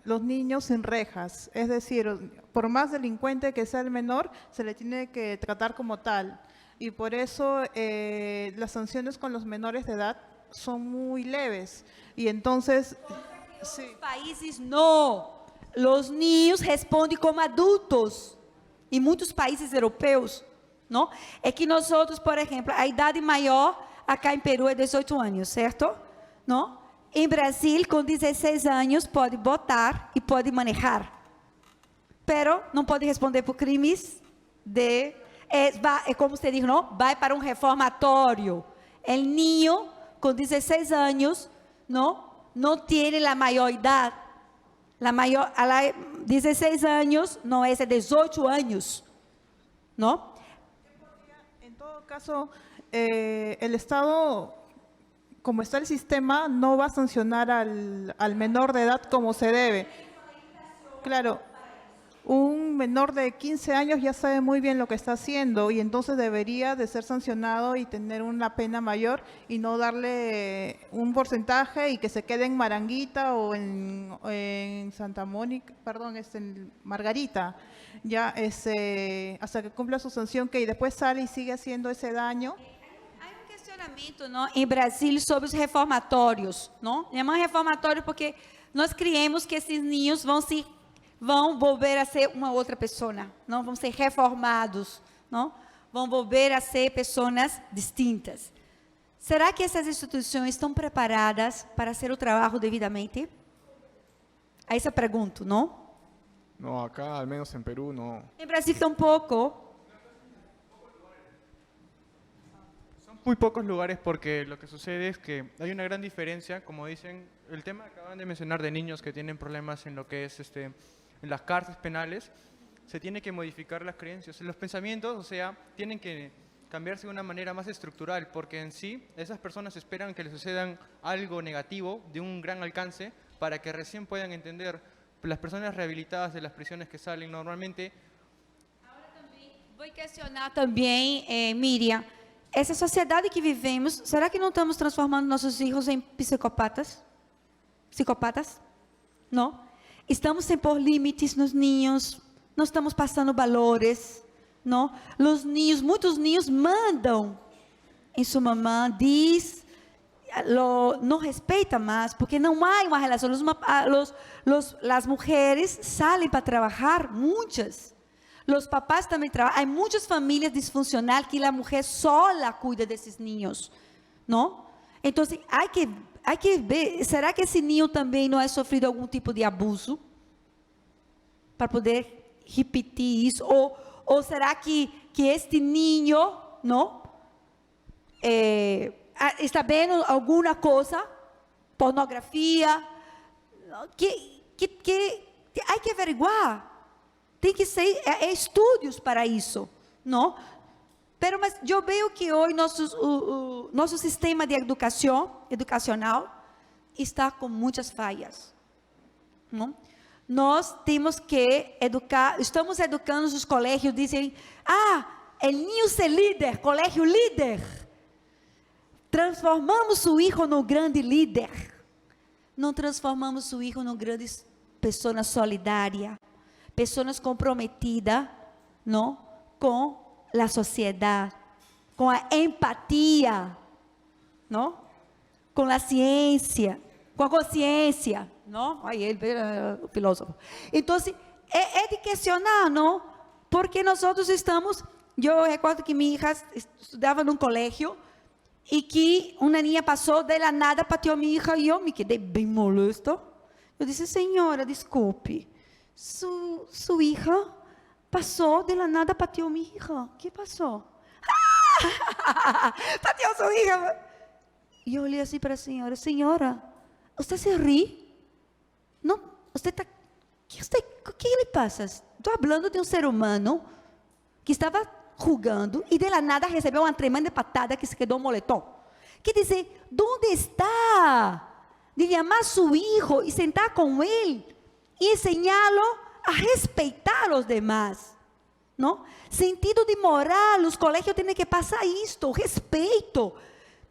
los niños sin rejas, es decir, por más delincuente que sea el menor, se le tiene que tratar como tal. Y por eso las sanciones con los menores de edad son muy leves. Y entonces... Sí. Nos países não. Os niños respondem como adultos. Em muitos países europeus, não? É que nós outros, por exemplo, a idade maior acá em Peru é 18 anos, certo? Não? Em Brasil, com 16 anos, pode votar e pode manejar. Pero não pode responder por crimes de... É como você diz, não? Vai para um reformatório. O niño com 16 anos, não tem a maioridade. A 16 anos não é 18 anos. Não? En todo caso, el Estado, como está el sistema, no va a sancionar al menor de edad como se debe. Claro, un menor de 15 años ya sabe muy bien lo que está haciendo y entonces debería de ser sancionado y tener una pena mayor y no darle un porcentaje y que se quede en Maranguita o en Santa Mónica, perdón, en Margarita, ya hasta que cumpla su sanción, que después sale y sigue haciendo ese daño. questionamento, não, em Brasília sobre os reformatórios, não? Chama reformatório porque nós criamos que esses ninhos vão volver a ser uma outra pessoa, não vão ser reformados, não? Vão volver a ser pessoas distintas. Será que essas instituições estão preparadas para fazer o trabalho devidamente? A essa pergunto, não? No, acá, al menos en Perú, no. Em Brasil tampouco. Muy pocos lugares porque lo que sucede es que hay una gran diferencia, como dicen, el tema que acaban de mencionar de niños que tienen problemas en lo que es en las cárceles penales, se tiene que modificar las creencias, los pensamientos, o sea, tienen que cambiarse de una manera más estructural, porque en sí esas personas esperan que les sucedan algo negativo de un gran alcance para que recién puedan entender. Las personas rehabilitadas de las prisiones que salen normalmente. Vou questionar também, Miriam, essa sociedade que vivemos, será que não estamos transformando nossos filhos em psicopatas? Psicopatas? Não? Estamos sem pôr limites nos ninhos, não estamos passando valores, não? Os ninhos, muitos ninhos mandam em sua mamãe, diz, não respeita mais, porque não há uma relação. As mulheres saem para trabalhar, muitas. Os papás também trabalham. Há muitas famílias disfuncionais que a mulher sola cuida desses ninhos, não? Então, há que ver, será que esse ninho também não é sofrido algum tipo de abuso? Para poder repetir isso? Ou será que este ninho, não? Está vendo alguma coisa? Pornografia? Que há que averiguar. Tem que ser estudos para isso, não? Mas eu vejo que hoje nosso sistema de educacional está com muitas falhas, não? Nós temos que educar, estamos educando os colégios, dizem, el niño ser líder, colégio líder. Transformamos o filho no grande líder. Não transformamos o filho no grande pessoa solidária. Pessoas comprometidas, não, com a sociedade, com a empatia, não, com a ciência, com a consciência, não? Aí ele o filósofo. Então, é de questionar, não? Porque nós estamos. Eu recordo que minha filha estudava num colégio e que uma menina passou de la nada, pateou minha filha e eu me quedei bem molesta. Eu disse, senhora, desculpe. Sua hija passou de la nada, pateou minha hija. O que passou? Pateou sua hija. E eu olhei assim para a senhora. Senhora, você se ri? Não, você está... O que lhe passa? Estou falando de um ser humano que estava jogando e de la nada recebeu uma tremenda patada que se quedou um moletom. Quer dizer, onde está? De chamar seu filho e sentar com ele e ensiná-lo a respeitar os demais, não? Sentido de moral, os colégios têm que passar isto, respeito,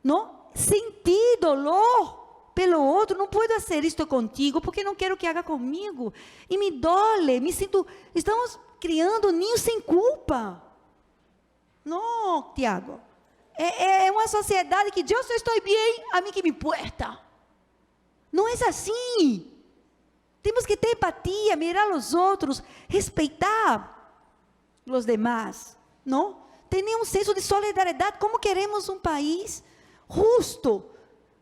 não? Sentir dolor pelo outro, não posso fazer isto contigo, porque não quero que haga comigo, e me dole, me sinto, estamos criando ninhos sem culpa, não, Tiago, é uma sociedade que eu só estou bem, a mim que me importa, não é assim. Temos que ter empatia, mirar os outros, respeitar os demais, não? Ter um senso de solidariedade. Como queremos um país justo,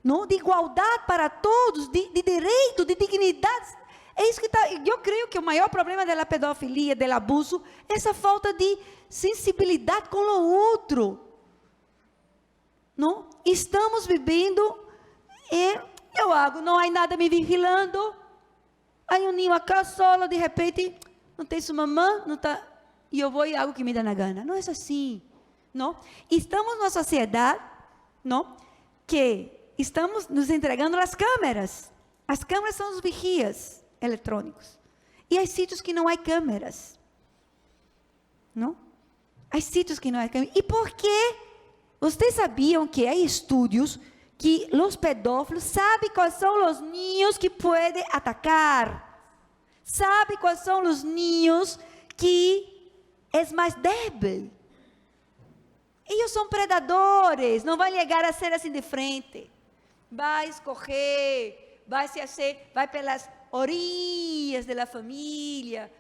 não? De igualdade para todos, de direito, de dignidade. É isso que está. Eu creio que o maior problema da pedofilia, do abuso, é essa falta de sensibilidade com o outro, não? Estamos vivendo eu hago, não há nada me vigilando. Aí um ninho acá solo, de repente, não tem sua mamãe, não tá, e eu vou e hago o que me dá na gana. Não é assim, não? Estamos numa sociedade, não? Que estamos nos entregando as câmeras. As câmeras são os vigias eletrônicos. E há sítios que não há câmeras, não? Há sítios que não há câmeras. E por quê? Vocês sabiam que há estudos que os pedófilos sabem quais são os ninhos que podem atacar, sabem quais são os ninhos que é mais débil, Ellos son predadores, no van a llegar a ser assim de frente. Va a escorrer, vai pelas orilhas da família.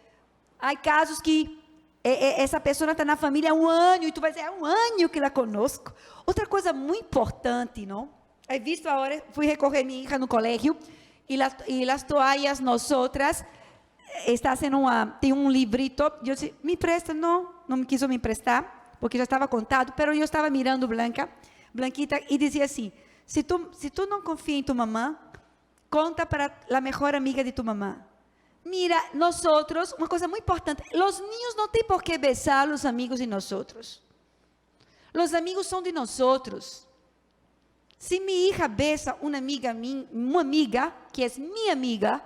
Há casos que essa pessoa está na família há um ano e tu vai dizer, há um ano que la conosco. Outra coisa muito importante, não? He visto agora, fui recorrer minha hija no colégio e las toallas nosotras está haciendo tem um librito. Eu disse, me empresta? Não me quiso me emprestar, porque já estava contado, pero eu estava mirando Blanquita, e dizia assim, se tu não confia em tu mamã, conta para a melhor amiga de tu mamã. Mira, nosotros, uma coisa muito importante, os niños não têm por que besar os amigos de nosotros. Os amigos são de nosotros. Se minha hija besa uma amiga que é minha amiga,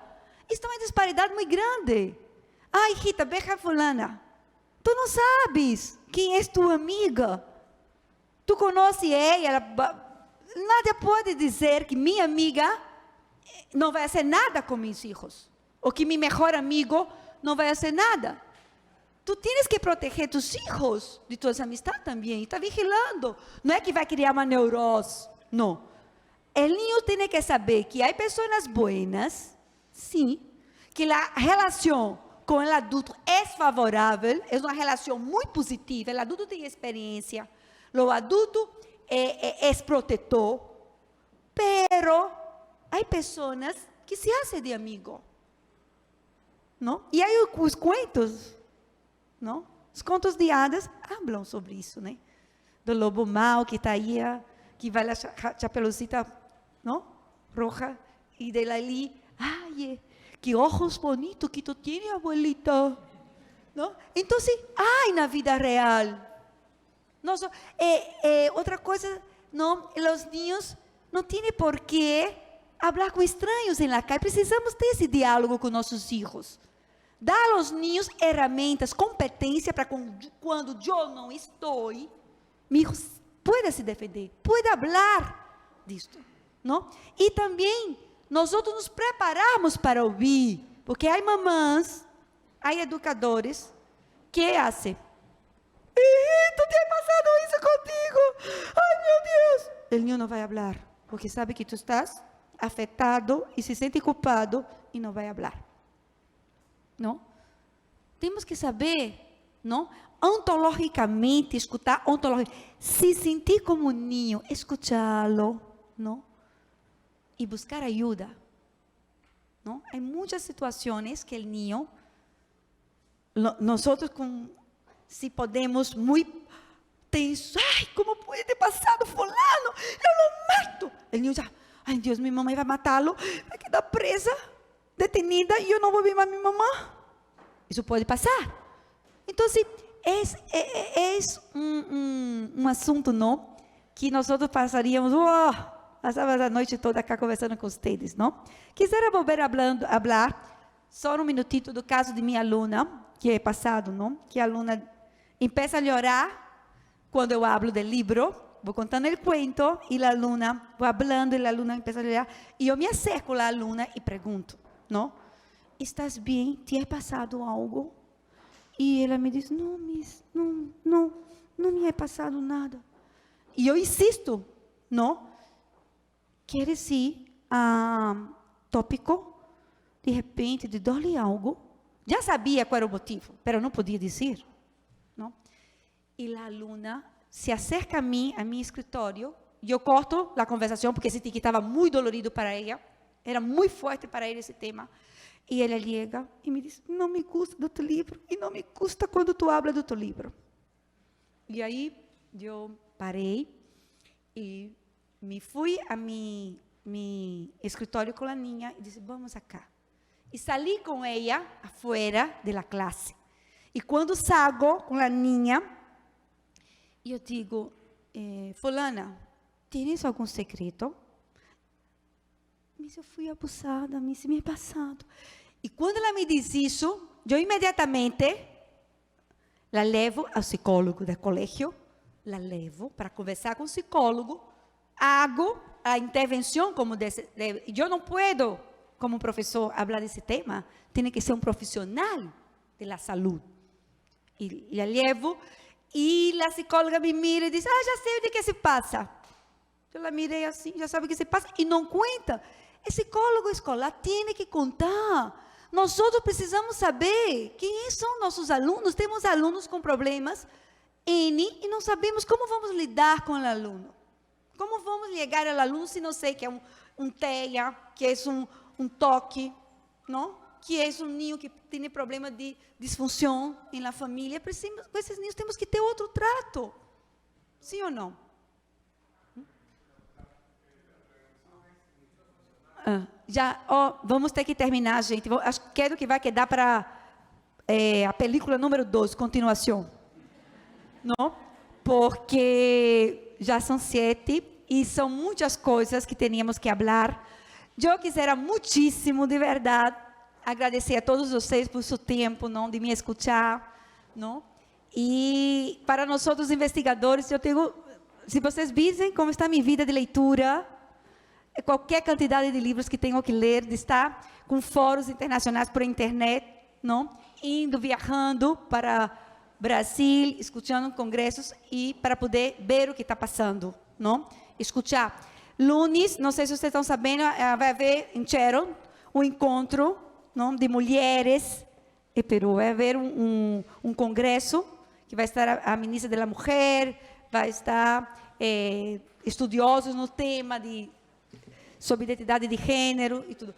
isso é uma disparidade muito grande. Ah, hijita, beija a fulana. Tu não sabes quem é tua amiga. Tu conhece ela. Nada pode dizer que minha amiga não vai fazer nada com meus filhos. Ou que meu melhor amigo não vai fazer nada. Tu tens que proteger tus filhos de tuas amistades também. Está vigilando. Não é que vai criar uma neurose. Não. O niño tem que saber que há pessoas buenas, sim, que a relação com o adulto é favorável, é uma relação muito positiva, o adulto tem experiência, o adulto é protetor, pero há pessoas que se fazem de amigo, não? E aí os contos, não? Os contos de hadas falam sobre isso, né? Do lobo mau que está aí, que vai a chapelucita, não? Roja, e dele ali, ai, que ojos bonitos que tu tienes, abuelita, não? Então, ai, na vida real. Nossa, outra coisa, não, os niños não têm por que falar com estranhos na calle. Precisamos ter esse diálogo com nossos filhos. Dar aos niños ferramentas, competência para quando eu não estou, meu hijo pueda se defender, pueda falar disto, não? E também nós nos preparamos para ouvir, porque há mamãs, há educadores que fazem. Tu tem passado isso contigo? Ai, meu Deus! O niño não vai falar, porque sabe que tu estás afetado e se sente culpado e não vai falar. Não? Temos que saber, não? Ontologicamente, escutar ontologicamente, se sentir como um niño, escutá-lo, não? E buscar ajuda, não? Há muitas situações que o niño, nós se podemos muito tenso, ai, como pode ter passado fulano, eu não mato. O niño já, ai Deus, minha mamãe vai matá-lo, vai quedar presa, detenida e eu não vou ver mais minha mamãe. Isso pode passar. Então, é um assunto, não? Que nós passaríamos, passava a noite toda cá conversando com vocês, não? Quisera volver a falar só um minutito do caso de minha aluna, que é passado, não? Que a aluna começa a chorar quando eu hablo do livro, vou contando o cuento, e a aluna, vou falando, e a aluna começa a chorar, e eu me acerco à aluna e pergunto, não? Estás bem? Te é passado algo? E ela me diz, não, miss, não me é passado nada. E eu insisto, não? Queres ir a tópico? De repente, de dói algo? Já sabia qual era o motivo, mas não podia dizer, não? E a aluna se acerca a mim, a meu escritório, e eu corto a conversação, porque esse tique estava muito dolorido para ela, era muito forte para ela esse tema. E ela chega e me diz, não me gusta do teu livro, e não me gusta quando tu hablas do teu livro. E aí, eu parei e me fui a meu escritório com a niña e disse, vamos cá. E saí com ela afuera da classe. E quando sago com a niña, eu digo, fulana, tens algum segredo? Mas eu fui abusada, me é passado. E quando ela me diz isso, eu imediatamente la levo ao psicólogo do colégio, la levo para conversar com o psicólogo, hago a intervenção como desse. Eu não posso, como professor, falar desse tema, tem que ser um profissional da saúde. E la levo E a psicóloga me mira e diz, já sei de que se passa. Eu la mirei assim, já sabe o que se passa, e não conta. O psicólogo escolar tem que contar. Nós outros precisamos saber quem são nossos alunos. Temos alunos com problemas N e não sabemos como vamos lidar com o aluno. Como vamos chegar ao aluno se não sei que é um TEA, que é um toque, não? Que é um ninho que tem problema de disfunção na família. Precisamos, com esses ninhos temos que ter outro trato. Sim ou não? Vamos ter que terminar, gente. Quero que vai quedar para a película número 2, continuação. Não? Porque já são 7 e são muitas coisas que teríamos que falar. Eu quisera muitíssimo, de verdade, agradecer a todos vocês por seu tempo, não, de me escutar, não? E para nós outros investigadores, eu tenho, se vocês visem como está minha vida de leitura, qualquer quantidade de livros que tenho que ler, de estar com fóruns internacionais por internet, não? Indo, viajando para Brasil, escutando congressos e para poder ver o que está passando, não? Escutar. Lunes, não sei se vocês estão sabendo, vai haver em Sharon um encontro, não, de mulheres em Peru. Vai haver um congresso que vai estar a ministra da Mulher, vai estar estudiosos no tema sobre identidade de gênero e tudo.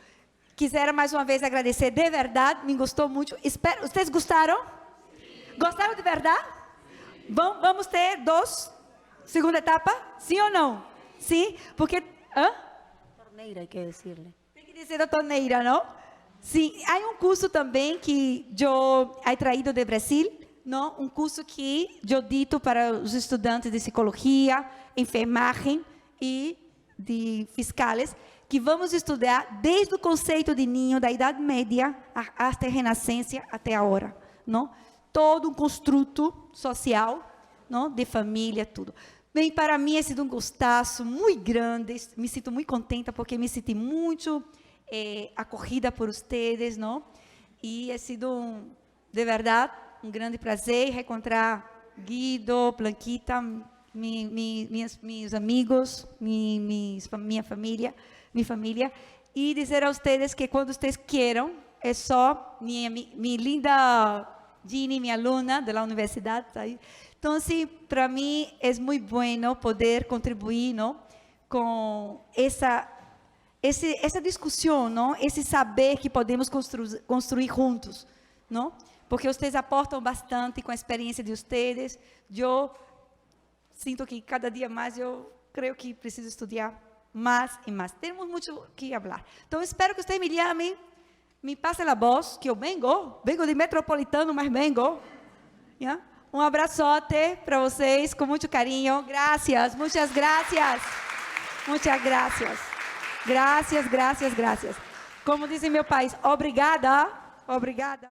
Quisera mais uma vez agradecer de verdade, me gostou muito. Espero, vocês gostaram? Gostaram de verdade? Vamos ter segunda etapa? Sim ou não? Sim, porque... Torneira, hay que decirle. Tem que dizer a torneira, não? Sim, há um curso também que eu he traído de Brasil, não? Um curso que eu dito para os estudantes de psicologia, enfermagem e de fiscais, que vamos estudar desde o conceito de ninho da Idade Média até a Renascença, até a hora, não? Todo um construto social, não? De família, tudo. Bem, para mim é sido um gostaço muito grande, me sinto muito contenta porque me senti muito acolhida por vocês, não? E é sido, de verdade, um grande prazer reencontrar Guido, Blanquita, meus amigos, minha família, e dizer a vocês que quando vocês queiram, é só minha linda Ginny, minha aluna da universidade, tá aí. Então, assim, para mim é muito bueno poder contribuir, não, com essa discussão, não, esse saber que podemos construir juntos, não, porque vocês aportam bastante com a experiência de vocês. Eu sinto que cada dia mais eu creio que preciso estudar mais e mais. Temos muito que falar. Então, espero que vocês me chamem, me passem a voz, que eu vengo de Metropolitano, mas vengo. Yeah? Um abraçote para vocês, com muito carinho. Graças, muitas graças. Muitas graças. Graças. Como dizem meu país, obrigada. Obrigada.